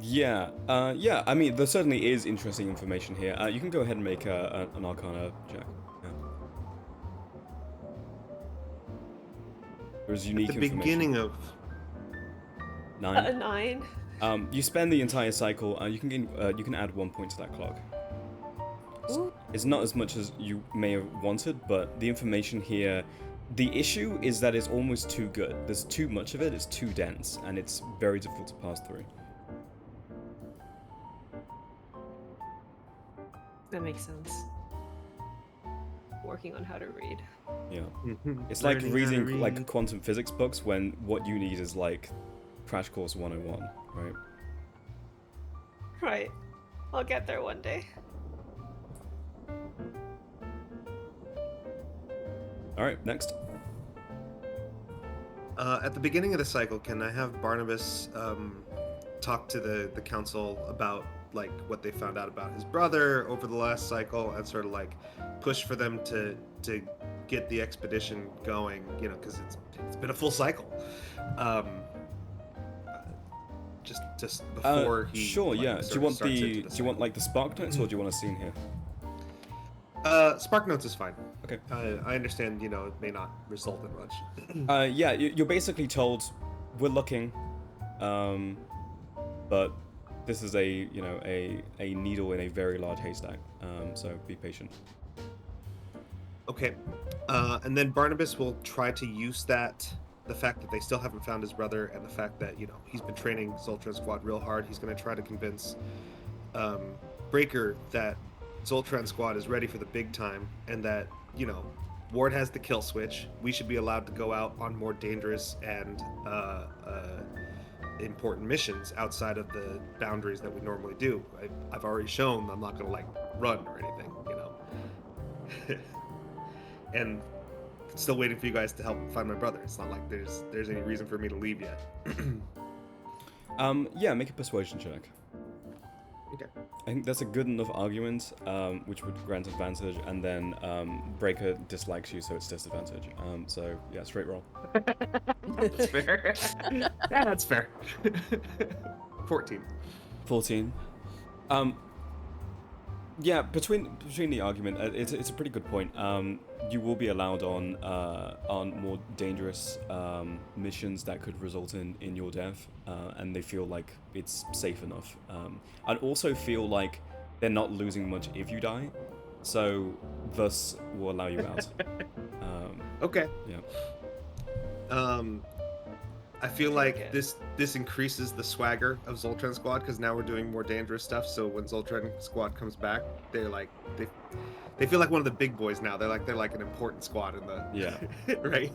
Yeah. I mean, there certainly is interesting information here. You can go ahead and make an Arcana check. Yeah. There's unique At the information. beginning of 9. A 9. You spend the entire cycle. You can add 1 point to that clock. It's not as much as you may have wanted, but the information here. The issue is that it's almost too good. There's too much of it. It's too dense, and it's very difficult to pass through. That makes sense. Working on how to read. Yeah. It's like Learning how to reading like read. quantum physics books when what you need is like Crash Course 101, right? Right. I'll get there one day. All right, next. At the beginning of the cycle, can I have Barnabas talk to the council about like what they found out about his brother over the last cycle, and sort of like push for them to get the expedition going? You know, because it's been a full cycle. Just before he. Sure, like, yeah. Do sort you of want starts into do you cycle. want like the spark notes or do you want a scene here? Spark notes is fine. Okay. I understand. You know, it may not result in much. Yeah, you're basically told we're looking, but this is a a needle in a very large haystack. So be patient. Okay. And then Barnabas will try to use the fact that they still haven't found his brother, and the fact that, you know, he's been training Zoltran Squad real hard. He's going to try to convince Breaker that Zoltran Squad is ready for the big time, and that, you know, Ward has the kill switch. We should be allowed to go out on more dangerous and important missions outside of the boundaries that we normally do. I've already shown I'm not going to, like, run or anything, you know. And still waiting for you guys to help find my brother. It's not like there's any reason for me to leave yet. Yeah, make a persuasion check. Okay. I think that's a good enough argument, which would grant advantage, and then Breaker dislikes you, so it's disadvantage. So yeah, straight roll. That's fair. Yeah, that's fair. 14. 14. Yeah, between the argument, it's a pretty good point. You will be allowed on more dangerous missions that could result in your death, and they feel like it's safe enough. And also feel like they're not losing much if you die, so thus will allow you out. Okay. Yeah. I feel like this increases the swagger of Zoltran Squad, because now we're doing more dangerous stuff. So when Zoltran Squad comes back, they're like they feel like one of the big boys now. They're like an important squad in the Yeah. right.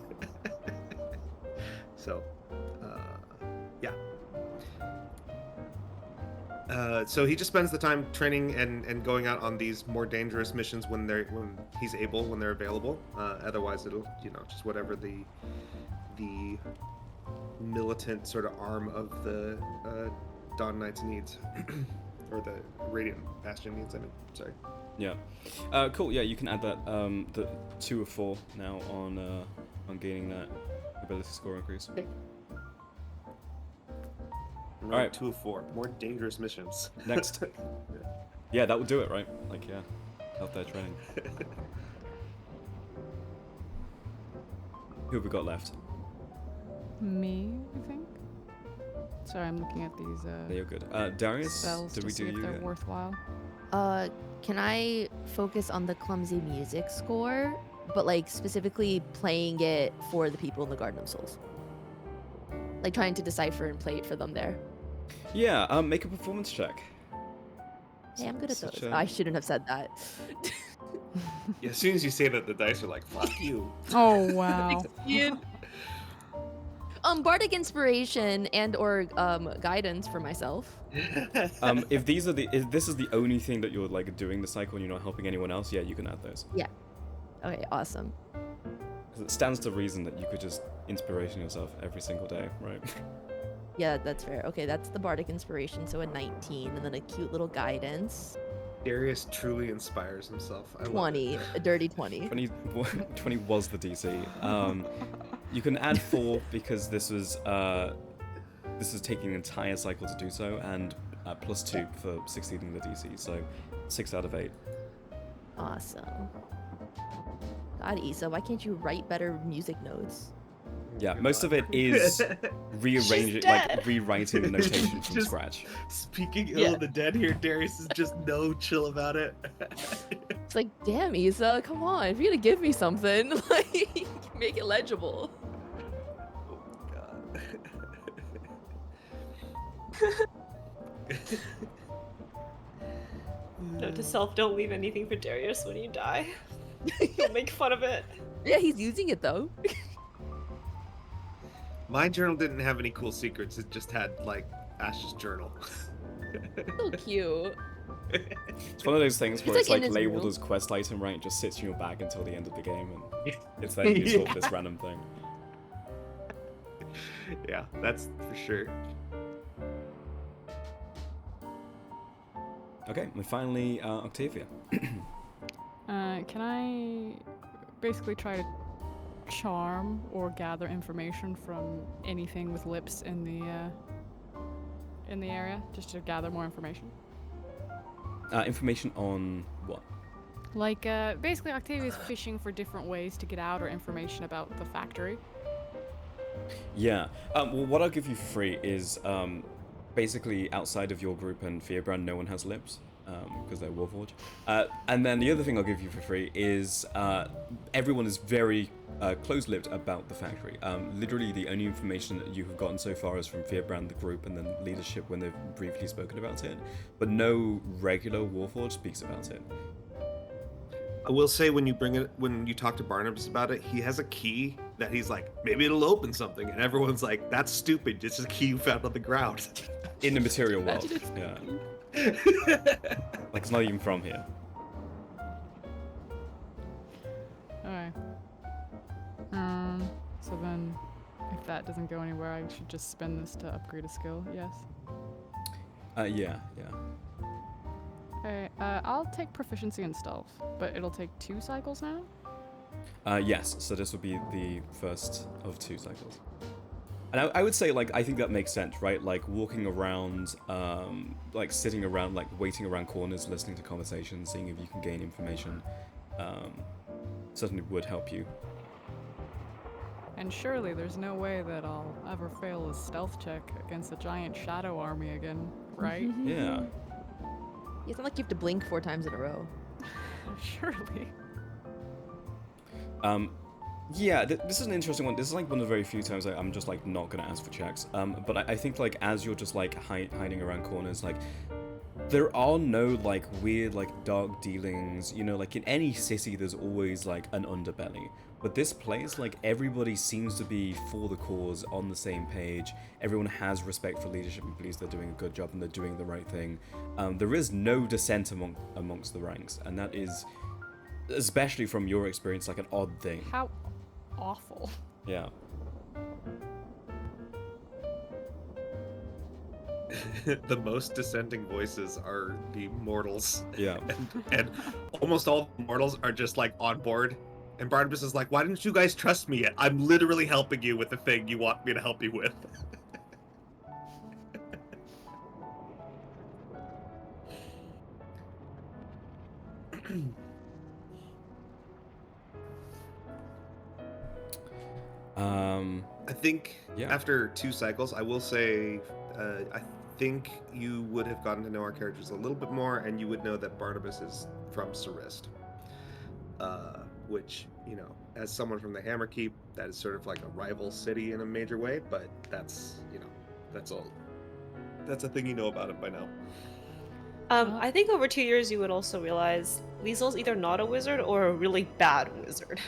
So, yeah. So he just spends the time training and going out on these more dangerous missions when he's able, when they're available. Otherwise, it'll, you know, just whatever the militant sort of arm of the Dawn Knights needs, or the Radiant Bastion needs. I mean, sorry. Yeah. Cool. Yeah, you can add that the 2 of 4 now on gaining that ability score increase. Okay. All right. 2 of 4. More dangerous missions. Next. Yeah, that would do it, right? Like, yeah, out there training. Who have we got left? Me, I think. Sorry, I'm looking at these Yeah, you're good. Darius, spells did to we see do if you they're yet? worthwhile. Can I focus on the clumsy music score, but like specifically playing it for the people in the Garden of Souls? Like trying to decipher and play it for them there. Yeah, make a performance check. Hey, I'm good at Such those. a- I shouldn't have said that. Yeah, as soon as you say that, the dice are like, "Fuck you." Oh wow. Bardic inspiration and or guidance for myself. If this is the only thing that you're like doing the cycle and you're not helping anyone else, yeah, you can add those. Okay, awesome. Because it stands to reason that you could just inspiration yourself every single day, right? Yeah, that's fair. Okay, that's the Bardic inspiration, so a 19, and then a cute little guidance. Darius truly inspires himself. I love 20, it. a dirty 20. 20 was the DC. You can add 4 because this is taking an entire cycle to do so, and plus 2 for succeeding the DC, so 6 out of 8. Awesome. God, Issa, why can't you write better music notes? Yeah, most of it is rearranging, like dead. rewriting the notation from Just- scratch. Speaking ill Yeah. of the dead here, Darius is just no chill about it. It's like, damn, Issa, come on. If you're gonna give me something, like, make it legible. Oh, Note to self: don't leave anything for Darius when you die. He'll make fun of it. Yeah, he's using it though. My journal didn't have any cool secrets. It just had like Ash's journal. So cute. It's one of those things where like, it's in like his labeled room. as quest item, right? It just sits in your bag until the end of the game, and it's then useful for this random thing. Yeah, that's for sure. Okay, and finally, Octavia. Can I basically try to charm or gather information from anything with lips in the area, just to gather more information? Information on what? Like, basically Octavia's fishing for different ways to get out or information about the factory. Yeah. Well, what I'll give you for free is basically outside of your group and Fearbrand, no one has lips because they're Warforged. And then the other thing I'll give you for free is everyone is very close-lipped about the factory. Literally, the only information that you have gotten so far is from Fearbrand, the group, and then leadership when they've briefly spoken about it. But no regular Warforged speaks about it. I will say when you talk to Barnabas about it, he has a key that he's like, maybe it'll open something, and everyone's like, that's stupid. It's just a key you found on the ground. In the material world, Imagine it's yeah. Like it's not even from here. Alright. So then, if that doesn't go anywhere, I should just spend this to upgrade a skill, yes? Yeah. Alright, I'll take proficiency in stealth, but it'll take 2 cycles now? Yes, so this would be the first of 2 cycles. And I would say, like, I think that makes sense, right? Like, walking around, like, sitting around, like, waiting around corners, listening to conversations, seeing if you can gain information, certainly would help you. And surely there's no way that I'll ever fail a stealth check against a giant shadow army again, right? Yeah. It's not like you have to blink 4 times in a row. Surely. Yeah, this is an interesting one. This is like one of the very few times I'm just like not gonna ask for checks. But I think like as you're just like hiding around corners, like there are no like weird like dark dealings. You know, like in any city, there's always like an underbelly. But this place, like everybody seems to be for the cause, on the same page. Everyone has respect for leadership and believes they're doing a good job and they're doing the right thing. There is no dissent amongst the ranks, and that is, especially from your experience, like an odd thing. How awful. Yeah. The most dissenting voices are the mortals. Yeah. And almost all the mortals are just like on board. And Barnabas is like, why didn't you guys trust me yet? I'm literally helping you with the thing you want me to help you with. I think Yeah. after 2 cycles, I will say, I think you would have gotten to know our characters a little bit more, and you would know that Barnabas is from Sarist. Which, you know, as someone from the Hammerkeep, that is sort of like a rival city in a major way, but that's, you know, that's all. That's a thing you know about it by now. I think over 2 years you would also realize Liesel's either not a wizard or a really bad wizard.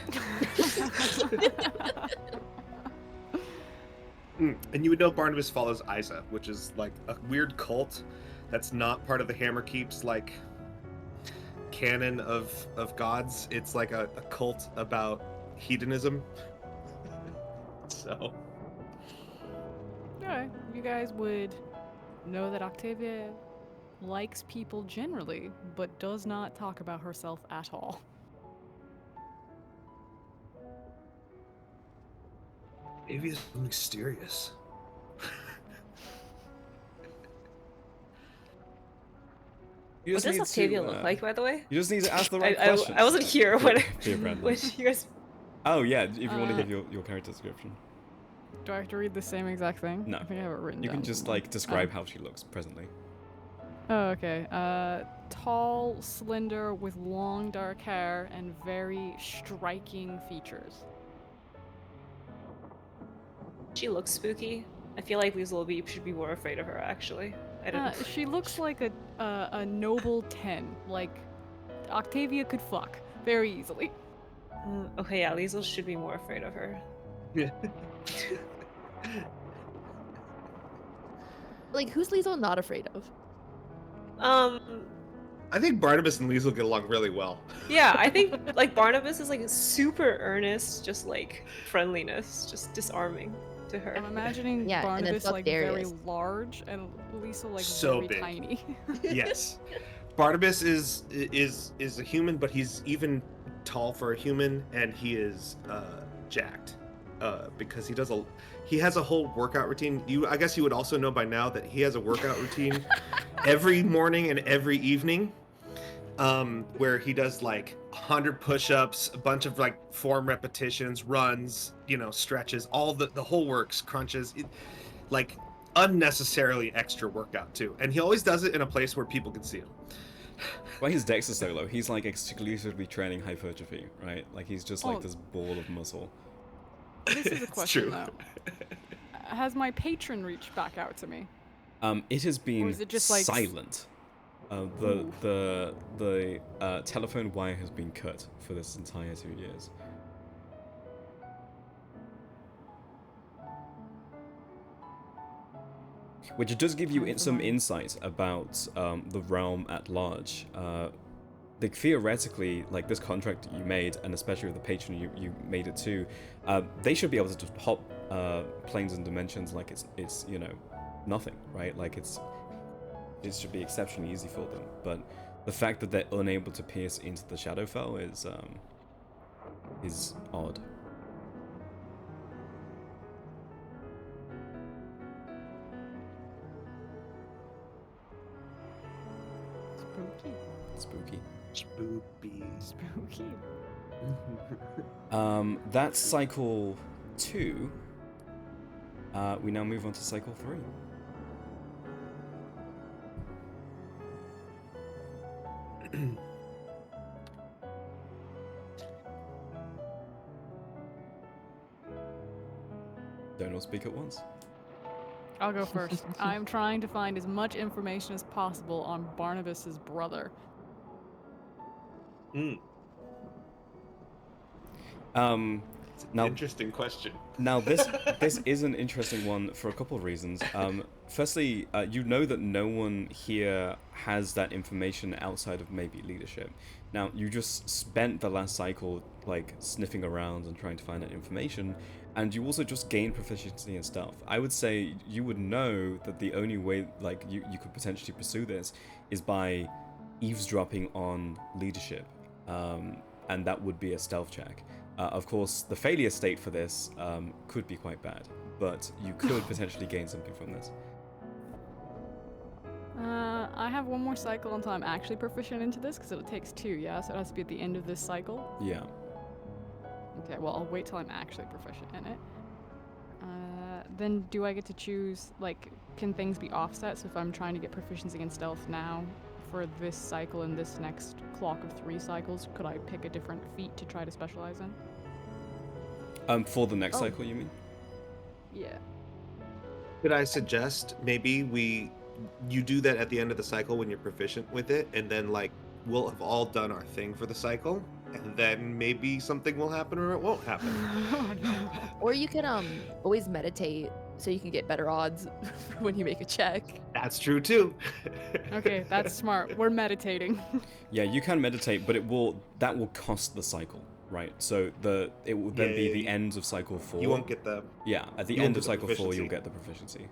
And you would know Barnabas follows Isa, which is like a weird cult that's not part of the Hammerkeep's like canon of gods. It's like a cult about hedonism. So Alright, you guys would know that Octavia likes people generally, but does not talk about herself at all. maybe it's mysterious. You What just does need Octavia to, look like, by the way? You just need to ask the right I questions. wasn't here when, Fearbrand. when you guys. Oh yeah, if you want to Uh, give your character description. Do I have to read the same exact thing? No. I think I have it written You down can just somewhere. like describe how she looks presently. Oh, okay. Tall, slender, with long dark hair and very striking features. She looks spooky. I feel like Liesel should be more afraid of her, actually. I don't know. She looks like a noble 10. Like, Octavia could fuck very easily. Okay, yeah, Liesel should be more afraid of her. Yeah. Like, who's Liesel not afraid of? I think Barnabas and Liesel get along really well. Yeah, I think like Barnabas is like super earnest, just like friendliness, just disarming to her. I'm imagining Yeah, and then Barnabas fuck like very Darius. large and Lisa like So very big. tiny. Yes. Barnabas is a human, but he's even tall for a human, and he is jacked because he has a whole workout routine. I guess you would also know by now that he has a workout routine every morning and every evening, where he does like 100 push-ups, a bunch of like form repetitions, runs, stretches, all the whole works, crunches, like unnecessarily extra workout too. And he always does it in a place where people can see him. Why his dex is so low? He's like exclusively training hypertrophy, right? Like he's just like this ball of muscle. This is a It's question true. though. Has my patron reached back out to me? It has been is it just, like, silent. The telephone wire has been cut for this entire 2 years. Which does give you some insight about the realm at large. Like theoretically, like this contract that you made, and especially with the patron you made it to, they should be able to just hop planes and dimensions like it's nothing, right? Like it should be exceptionally easy for them. But the fact that they're unable to pierce into the Shadowfell is odd. Spooky. Spooky. Spooky. Spooky. That's cycle 2. We now move on to cycle 3. Don't all speak at once. I'll go first. I'm trying to find as much information as possible on Barnabas's brother. Now, Interesting question. Now this is an interesting one for a couple of reasons. Firstly, you know that no one here has that information outside of maybe leadership. Now you just spent the last cycle like sniffing around and trying to find that information, and you also just gained proficiency in stealth. I would say you would know that the only way like you could potentially pursue this is by eavesdropping on leadership, and that would be a stealth check. Of course, the failure state for this could be quite bad, but you could potentially gain something from this. I have one more cycle until I'm actually proficient into this, because it takes 2, yeah? So it has to be at the end of this cycle? Yeah. Okay, well, I'll wait till I'm actually proficient in it. Then do I get to choose, like, can things be offset? So if I'm trying to get proficiency in stealth now, for this cycle and this next clock of 3 cycles, could I pick a different feat to try to specialize in? For the next cycle, you mean? Yeah. Could I suggest maybe you do that at the end of the cycle when you're proficient with it, and then like we'll have all done our thing for the cycle, and then maybe something will happen or it won't happen. Or you can always meditate so you can get better odds when you make a check. That's true too. Okay, that's smart. We're meditating. Yeah, you can meditate, but that will cost the cycle, right? So it will then be the end of cycle 4. You won't get the. Yeah, at the you end won't of get the cycle 4, proficiency. you'll get the proficiency.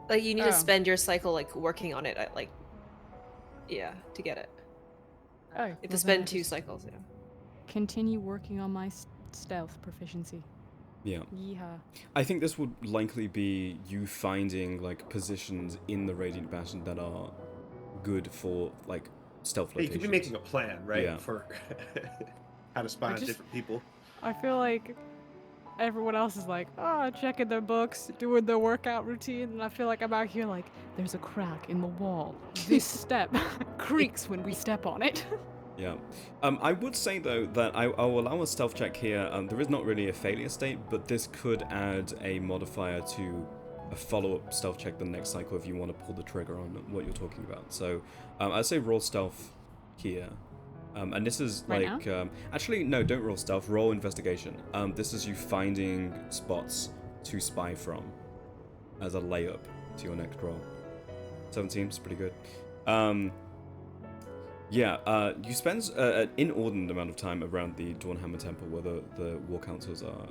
Like you need Oh. to spend your cycle like working on it, to get it. Oh, You have well, to spend then 2 just cycles. Yeah. Continue working on my stealth proficiency. Yeah. Yeehaw. I think this would likely be you finding like positions in the Radiant Bastion that are good for like stealth You locations. could be making a plan, right? Yeah. For how to spy on different people. I feel like everyone else is like, checking their books, doing their workout routine, and I feel like I'm out here like, there's a crack in the wall. This step creaks when we step on it. Yeah. I would say though that I'll allow a stealth check here. There is not really a failure state, but this could add a modifier to a follow-up stealth check the next cycle if you want to pull the trigger on what you're talking about. So I'd say roll stealth here. And this is Right like, now? actually, no, don't roll stealth, roll investigation. This is you finding spots to spy from as a layup to your next roll. 17 is pretty good. You spend an inordinate amount of time around the Dawnhammer Temple where the war councils are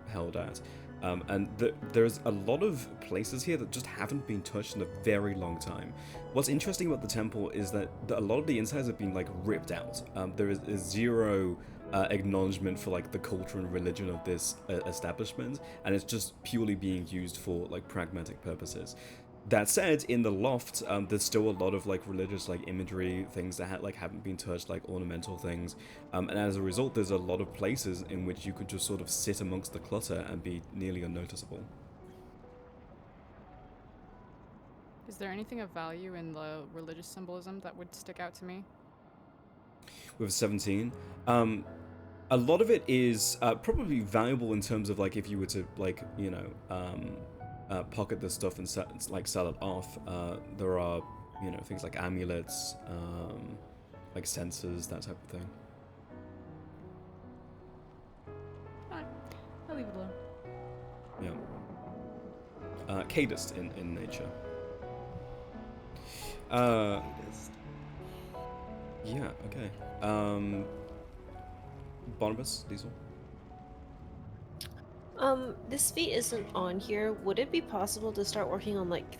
held at. And there's a lot of places here that just haven't been touched in a very long time. What's interesting about the temple is that a lot of the insides have been like ripped out. There is zero acknowledgement for like the culture and religion of this establishment, and it's just purely being used for like pragmatic purposes. That said, in the loft, there's still a lot of like religious like imagery, things that haven't been touched, like ornamental things, and as a result, there's a lot of places in which you could just sort of sit amongst the clutter and be nearly unnoticeable. Is there anything of value in the religious symbolism that would stick out to me? With 17, a lot of it is probably valuable in terms of like if you were to like pocket this stuff and sell it off. There are things like amulets, like sensors, that type of thing. Alright, I'll leave it alone. Yeah. Cadist in nature. Yeah. Okay. Barnabas, Diesel. This feat isn't on here. Would it be possible to start working on like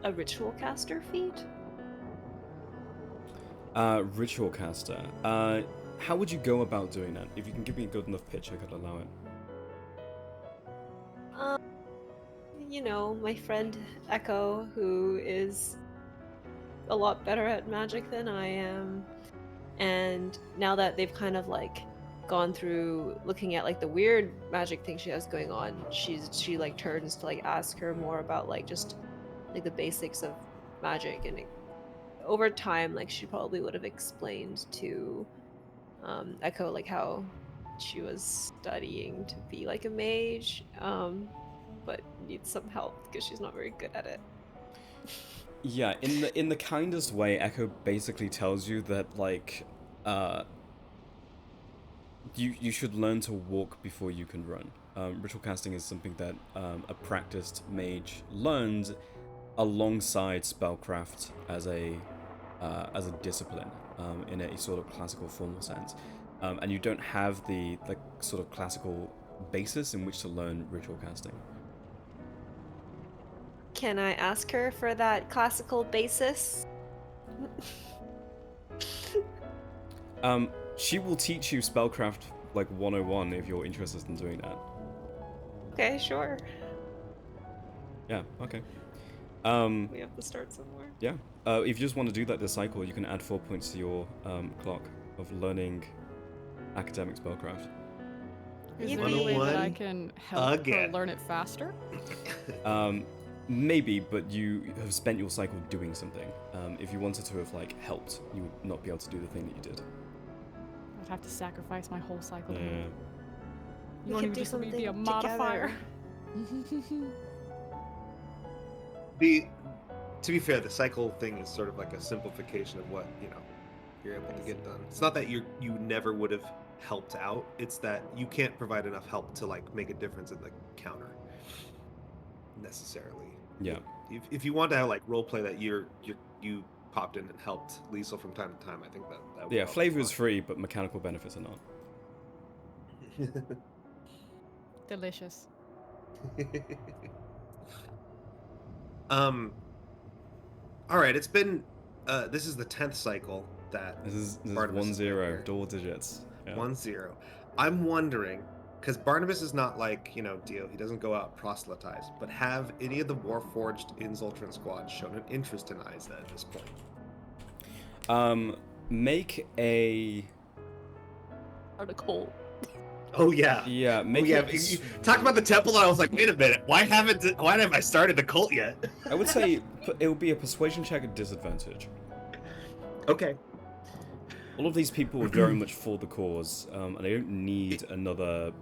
a ritual caster feat? Ritual caster. How would you go about doing that? If you can give me a good enough pitch, I could allow it. My friend Echo, who is a lot better at magic than I am, and now that they've kind of like gone through looking at like the weird magic thing she has going on, she like turns to like ask her more about like just like the basics of magic, and over time like she probably would have explained to Echo like how she was studying to be like a mage, but needs some help because she's not very good at it. Yeah, in the kindest way, Echo basically tells you that like you should learn to walk before you can run. Ritual casting is something that a practiced mage learns alongside spellcraft as a discipline in a sort of classical formal sense, and you don't have the sort of classical basis in which to learn ritual casting. Can I ask her for that classical basis? She will teach you spellcraft like 101 if you're interested in doing that. Okay, sure. Yeah, okay. We have to start somewhere. Yeah. If you just want to do that this cycle, you can add 4 points to your clock of learning academic spellcraft. Is there any way that I 101 can help again. her learn it faster? Maybe, but you have spent your cycle doing something. If you wanted to have like helped, you would not be able to do the thing that you did. I'd have to sacrifice my whole cycle. to Yeah. her. We You want could me do just to be a something modifier? To be fair, the cycle thing is sort of like a simplification of what you're able to get done. It's not that you never would have helped out. It's that you can't provide enough help to like make a difference in the counter necessarily. Yeah. If you want to have like role play that you popped in and helped Liesel from time to time, I think that would Yeah, help flavor a is free, but mechanical benefits are not. lot. Delicious. All right, it's been this is the 10th cycle that This is Barnabas has been 1-0, here. double digits. Yeah. 1-0. I'm wondering, because Barnabas is not like Dio, he doesn't go out proselytize, but have any of the Warforged in Zoltran squad shown an interest in Isa at this point? Make a Article. Oh yeah. yeah. Make Oh, yeah. it. You talked about the temple, and I was like, wait a minute, why haven't I started the cult yet? I would say it would be a persuasion check at disadvantage. Okay. All of these people are very much for the cause, and they don't need another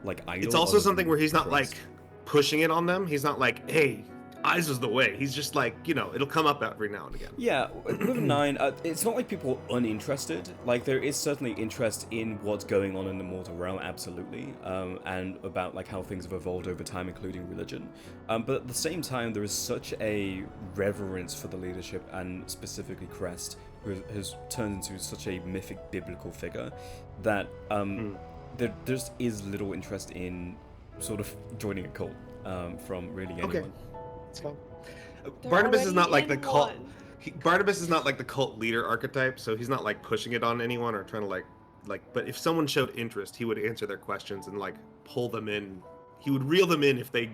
like idol. It's also other something than where he's not Christ. like pushing it on them. He's not like, hey, eyes is the way. He's just like, it'll come up every now and again. Yeah, with a 9, it's not like people are uninterested. Like, there is certainly interest in what's going on in the mortal realm, absolutely, and about like how things have evolved over time, including religion. But at the same time, there is such a reverence for the leadership, and specifically Crest, who has turned into such a mythic biblical figure, that there just is little interest in sort of joining a cult from really anyone. Okay. It's fine. They're Barnabas is not already like the in cult. one. Barnabas is not like the cult leader archetype, so he's not like pushing it on anyone or trying to like. But if someone showed interest, he would answer their questions and like pull them in. He would reel them in if they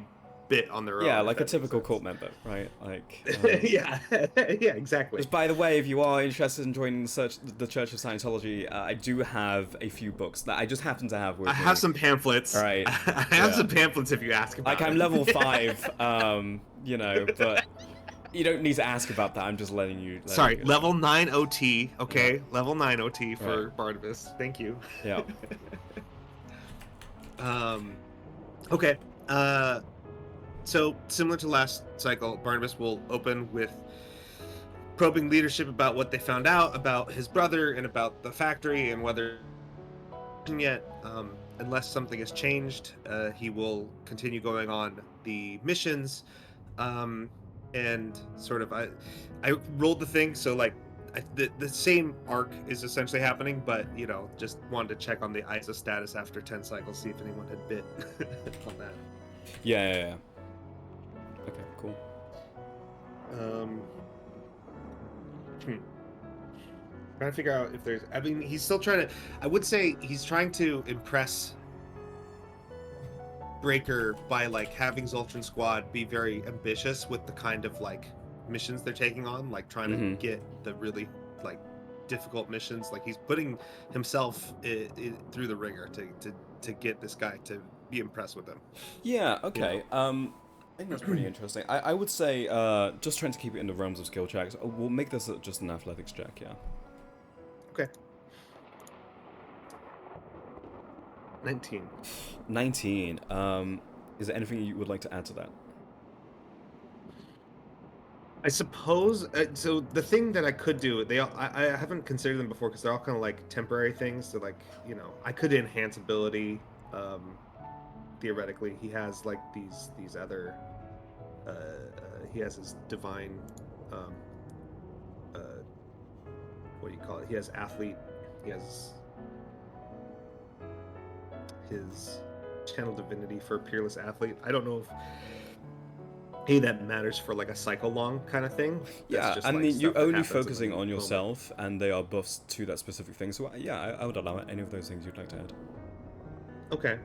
bit on their own. Yeah, if like a that makes typical sense. cult member, right? Like, yeah, yeah, exactly. just by the way, if you are interested in joining the Church of Scientology, I do have a few books that I just happen to have with I me. have some pamphlets. Right. I have some pamphlets if you ask about Like, it. I'm level 5, but you don't need to ask about that. I'm just letting you. Sorry, you level 9 OT. Okay, Yeah. level 9 OT for Right. Barnabas. Thank you. Yeah. Okay. So similar to last cycle, Barnabas will open with probing leadership about what they found out about his brother and about the factory and whether yet, unless something has changed, he will continue going on the missions, and sort of I rolled the thing, so like the same arc is essentially happening, but just wanted to check on the ISA status after 10 cycles, see if anyone had bit on that. Yeah. Okay, cool. Trying to figure out if there's. I mean, he's still trying to. I would say he's trying to impress Breaker by like having Zoltran Squad be very ambitious with the kind of like missions they're taking on, like trying to get the really like difficult missions. Like he's putting himself through the ringer to get this guy to be impressed with him. Yeah. Okay. I think that's pretty interesting. I would say just trying to keep it in the realms of skill checks. We'll make this just an athletics check. Yeah. Okay. 19. 19. Is there anything you would like to add to that? I suppose. So the thing that I could do, I haven't considered them before because they're all kind of like temporary things. So like I could enhance ability. Theoretically, he has like these other. He has his divine. What do you call it? He has athlete. He has his channel divinity for peerless athlete. I don't know if that matters for like a cycle long kind of thing. Yeah, just, I like, mean, stuff you're that only happens at focusing the on moment. yourself, and they are buffs to that specific thing. So yeah, I would allow any of those things you'd like to add. Okay.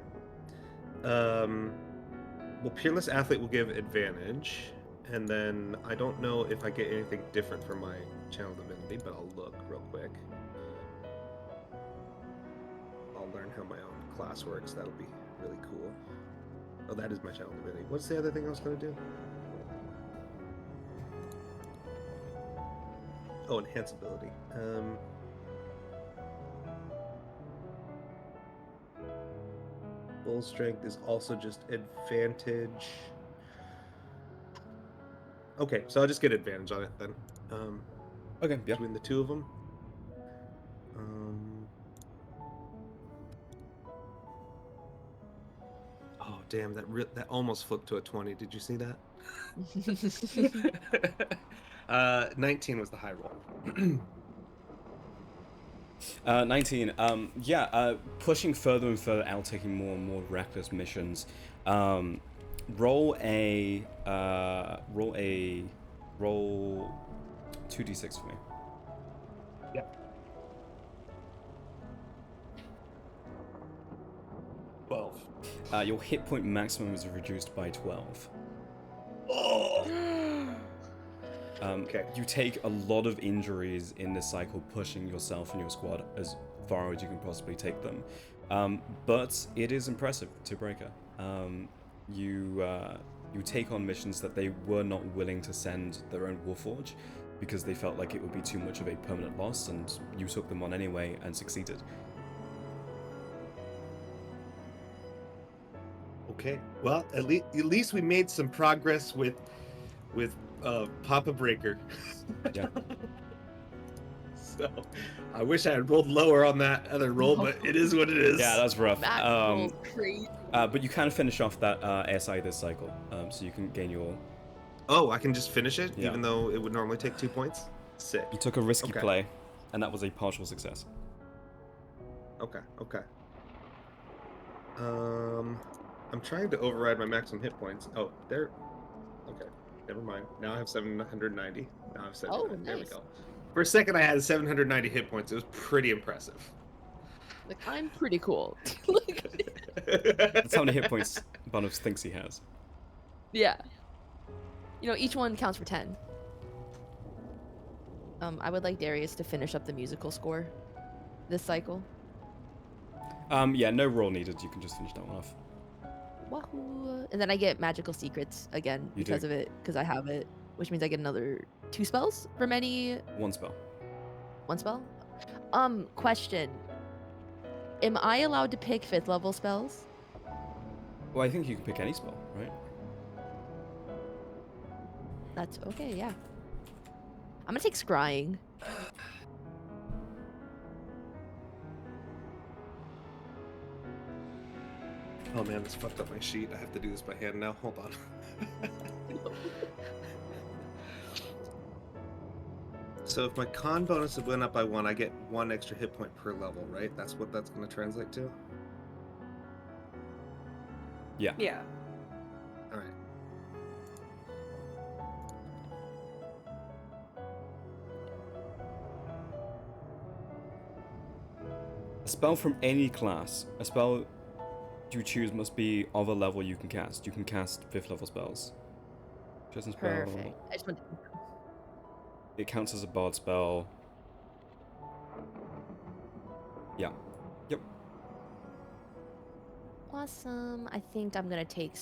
Well, peerless athlete will give advantage, and then I don't know if I get anything different for my channel divinity, but I'll look real quick. I'll learn how my own class works. That'll be really cool. Oh, that is my channel divinity. What's the other thing I was going to do? Oh, enhance ability. Full strength is also just advantage. Okay, so I'll just get advantage on it then. Okay, yeah. Between the two of them. Oh damn! That almost flipped to a 20. Did you see that? 19 was the high roll. 19. Pushing further and further out, taking more and more reckless missions. Roll 2d6 for me. Yep. 12. Your hit point maximum is reduced by 12. Okay. You take a lot of injuries in this cycle, pushing yourself and your squad as far as you can possibly take them. But it is impressive to Breaker. You take on missions that they were not willing to send their own Warforge because they felt like it would be too much of a permanent loss, and you took them on anyway and succeeded. Okay. Well, at least we made some progress with Papa Breaker. Yeah. So, I wish I had rolled lower on that other roll, but it is what it is. Yeah, that's rough. Matt rolls crazy. But you can finish off that SI this cycle, so you can gain your. Oh, I can just finish it, Yeah. even though it would normally take 2 points. Sick. You took a risky Okay. play, and that was a partial success. Okay. I'm trying to override my maximum hit points. Oh, there. Okay, never mind. Now I have 790. Now I have 790. There we nice. go. For a second, I had 790 hit points. It was pretty impressive. Like, I'm pretty cool. That's how many hit points Bonus thinks he has. Yeah. You know, each one counts for 10. I would like Darius to finish up the musical score this cycle. Yeah, no roll needed. You can just finish that one off. Wahoo! And then I get magical secrets again You because do. of it, because I have it, which means I get another 2 spells from any One spell. 1 spell. Question. Am I allowed to pick 5th level spells? Well, I think you can pick any spell, right? That's okay, yeah. I'm gonna take scrying. Oh man, this fucked up my sheet. I have to do this by hand now. Hold on. So if my con bonus went up by 1, I get 1 extra hit point per level, right? That's what that's going to translate to? Yeah. Yeah. All right. A spell from any class. A spell you choose must be of a level you can cast. You can cast 5th level spells. Chosen spell. Perfect. I just want to... It counts as a bard spell. Yeah. Yep. Awesome. I think I'm gonna take...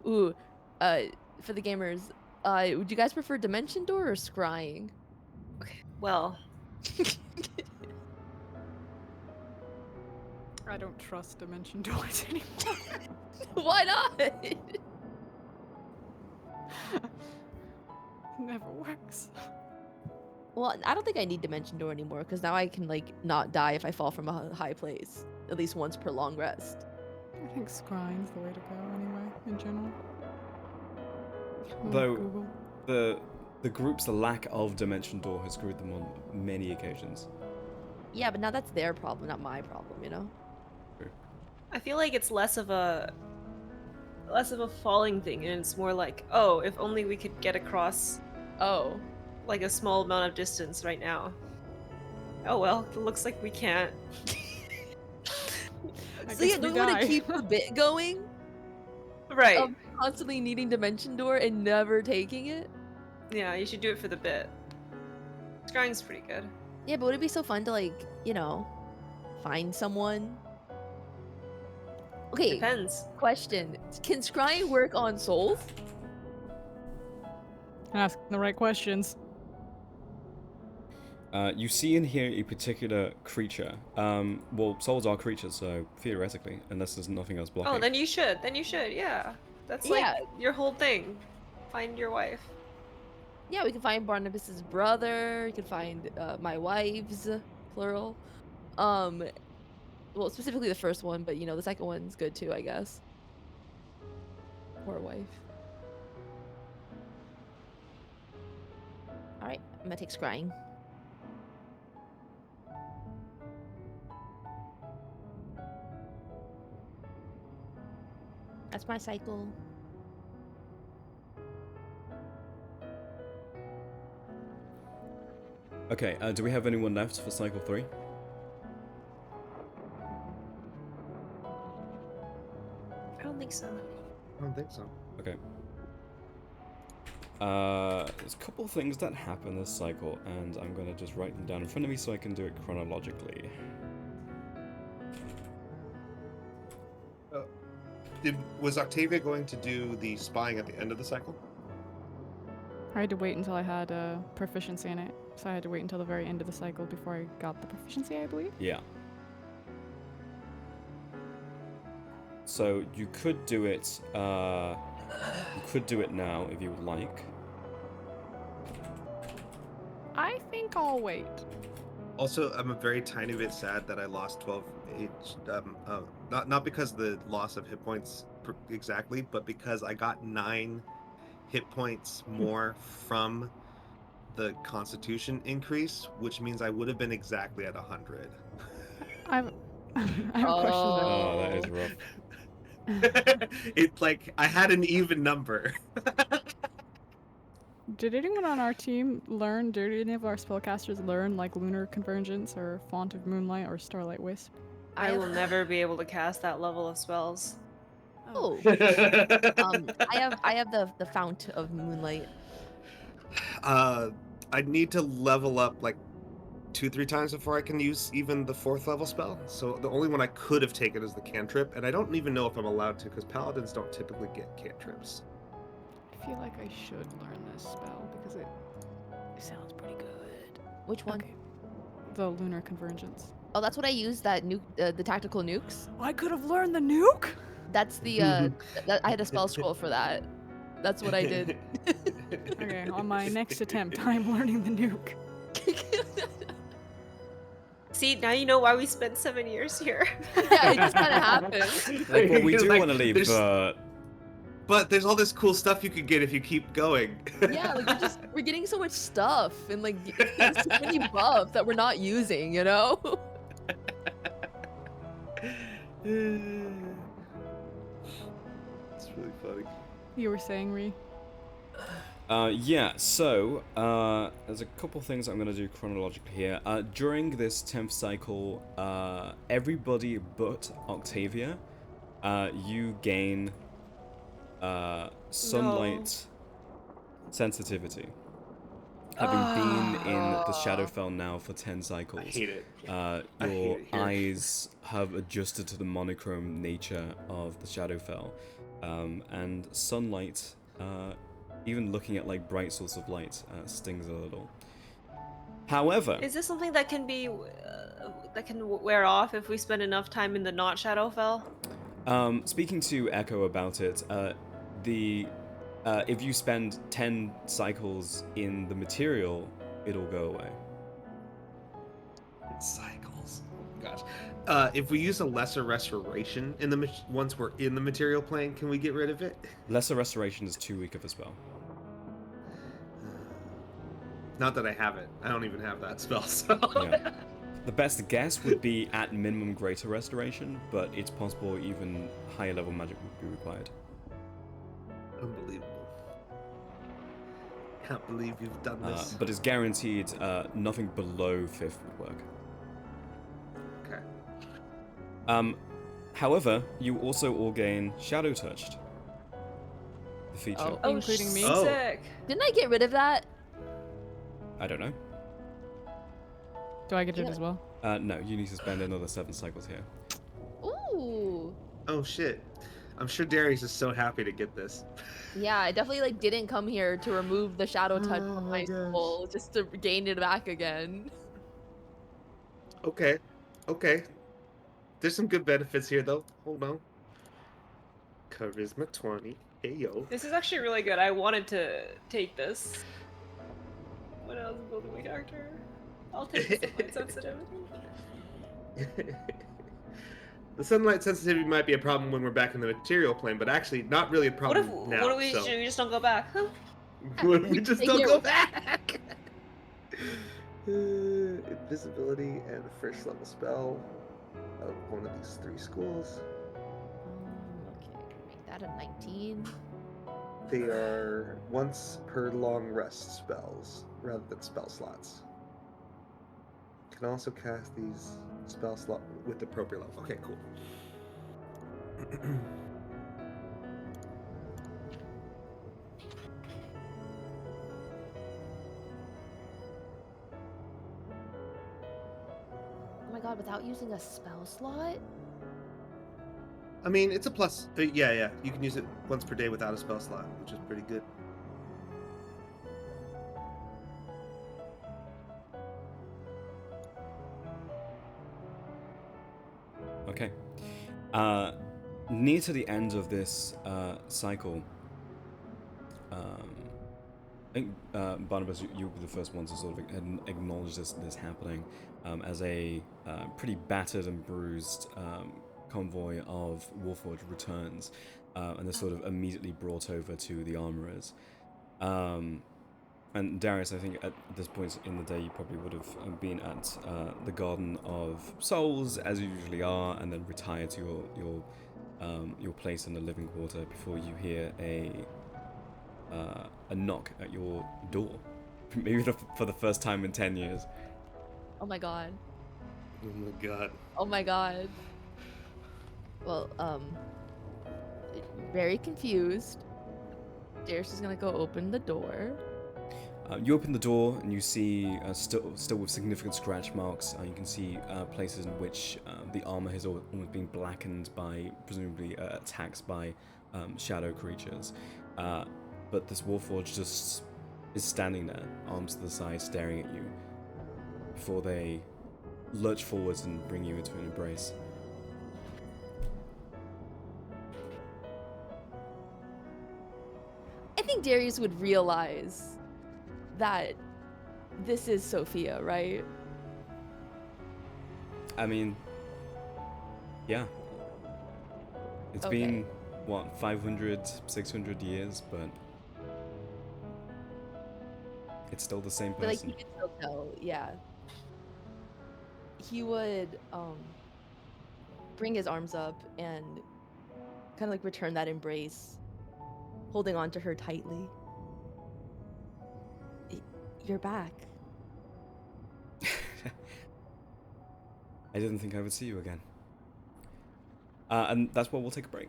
Ooh, for the gamers, would you guys prefer Dimension Door or Scrying? Okay. Well, I don't trust Dimension Doors anymore. Why not? Never works. Well, I don't think I need Dimension Door anymore, because now I can, like, not die if I fall from a high place. At least once per long rest. I think scrying's the way to go anyway, in general. Though- Google. The group's lack of Dimension Door has screwed them on many occasions. Yeah, but now that's their problem, not my problem, you know? I feel like it's less of a falling thing, and it's more like, oh, if only we could get across Oh. like a small amount of distance right now. Oh well, it looks like we can't. I So yeah, guess do we we want die. to keep the bit going? Right. Of constantly needing Dimension Door and never taking it? Yeah, you should do it for the bit. Scrying's pretty good. Yeah, but would it be so fun to, like, you know, find someone? Okay, Depends. question. Can scrying work on souls? Ask the right questions. You see and hear a particular creature. Well, souls are creatures, so theoretically, unless there's nothing else blocking. Oh, then you should. Yeah. That's like Yeah. your whole thing. Find your wife. Yeah, we can find Barnabas's brother. You can find my wife's, plural. Well, specifically the first one, but you know, the second one's good too, I guess. Or wife. Alright, I'm gonna take scrying. That's my cycle. Okay, do we have anyone left for cycle 3? I don't think so. I don't think so. Okay. There's a couple things that happen this cycle, and I'm gonna just write them down in front of me so I can do it chronologically. Was Octavia going to do the spying at the end of the cycle? I had to wait until I had a proficiency in it, so I had to wait until the very end of the cycle before I got the proficiency, I believe. Yeah. So you could do it. You could do it now if you would like. I think I'll wait. Also, I'm a very tiny bit sad that I lost 12 not because of the loss of hit points exactly, but because I got 9 hit points more from the Constitution increase, which means I would have been exactly at 100. I've I have a question though. Oh, that is rough. It's like I had an even number. Did anyone on our team learn? Did any of our spellcasters learn like Lunar Convergence or Font of Moonlight or Starlight Wisp? I will never be able to cast that level of spells. Oh. I have the Fount of Moonlight. I need to level up like 2-3 times before I can use even the 4th level spell. So the only one I could have taken is the cantrip, and I don't even know if I'm allowed to because paladins don't typically get cantrips. I feel like I should learn this spell because it sounds pretty good. Which one? Okay. The Lunar Convergence. Oh, that's what I used. That nuke, the tactical nukes. I could have learned the nuke. That's the that, I had a spell scroll for that. That's what I did. Okay, on my next attempt, I'm learning the nuke. See, now you know why we spent 7 years here. Yeah, it just kind of happened. Like, well, we do Like, want to leave, there's- but But there's all this cool stuff you could get if you keep going. Yeah, like we're getting so much stuff and like so many buffs that we're not using, you know? It's really funny. You were saying, Ree? yeah, so there's a couple things I'm going to do chronologically here. During this 10th cycle, everybody but Octavia, you gain sunlight sensitivity. Having been in the Shadowfell now for 10 cycles, I hate it. your I hate it here. eyes have adjusted to the monochrome nature of the Shadowfell, and sunlight, even looking at like bright source of light, stings a little. However, Is this something that can be that can wear off if we spend enough time in the not Shadowfell? speaking to Echo about it, if you spend 10 cycles in the material, it'll go away. Cycles. Oh gosh. If we use a lesser restoration in the once we're in the material plane, can we get rid of it? Lesser Restoration is too weak of a spell. Not that I have it. I don't even have that spell. So. Yeah. The best guess would be at minimum Greater Restoration, but it's possible even higher level magic would be required. Unbelievable. Can't believe you've done this. But it's guaranteed nothing below 5th would work. Okay. However, you also all gain Shadow Touched. The feature. Oh. Including me? Oh. Sick. Didn't I get rid of that? I don't know. Do I get it as well? No, you need to spend another 7 cycles here. Ooh. Oh shit. I'm sure Darius is so happy to get this. Yeah, I definitely like didn't come here to remove the shadow touch Oh from my my gosh. soul just to gain it back again. Okay. Okay. There's some good benefits here though. Hold on. Charisma 20. Hey yo. This is actually really good. I wanted to take this when I was building my character. I'll take the sunlight sensitivity. The sunlight sensitivity might be a problem when we're back in the material plane, but actually not really a What problem if now. what do we so. do? We just don't go back? Huh? What if we just Take don't your- go back? Invisibility and the first level spell of one of these 3 schools. Okay, make that a 19. They are once per long rest spells rather than spell slots. Can also cast these spell slot with the appropriate level. Okay, cool. Oh my god, without using a spell slot? I mean, it's a plus. Yeah. You can use it once per day without a spell slot, which is pretty good. Okay. near to the end of this cycle, I think Barnabas, you'll be the first one to sort of acknowledge this happening, as a pretty battered and bruised convoy of Warforged returns, and they're sort of immediately brought over to the armorers. And Darius, I think at this point in the day, you probably would have been at the Garden of Souls, as you usually are, and then retired to your place in the living quarter before you hear a knock at your door, maybe for the first time in 10 years. Oh my god. Oh my god. Oh my god. Well, very confused. Darius is gonna go open the door. You open the door and you see, still with significant scratch marks, you can see places in which the armor has almost been blackened by, presumably, attacks by shadow creatures. But this Warforged just is standing there, arms to the side, staring at you, before they lurch forwards and bring you into an embrace. I think Darius would realize that this is Sophia, right? I mean, yeah. It's Okay. been, what, 500, 600 years, but it's still the same But like person. he could still tell, yeah. He would bring his arms up and kind of like return that embrace, holding on to her tightly. You're back. I didn't think I would see you again. And that's where we'll take a break.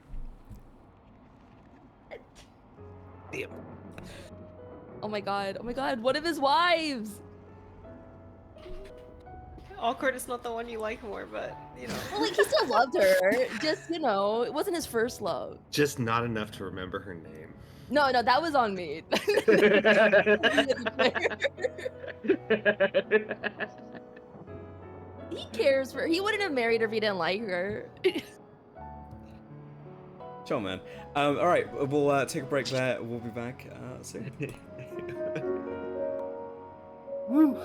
Damn. Oh my god, one of his wives! Awkward is not the one you like more, but you know. Well, like, he still loved her. Just, you know, it wasn't his first love. Just not enough to remember her name. No, that was on me. He cares for her. He wouldn't have married her if he didn't like her. Sure, man. All right, we'll take a break there. We'll be back soon. Woo.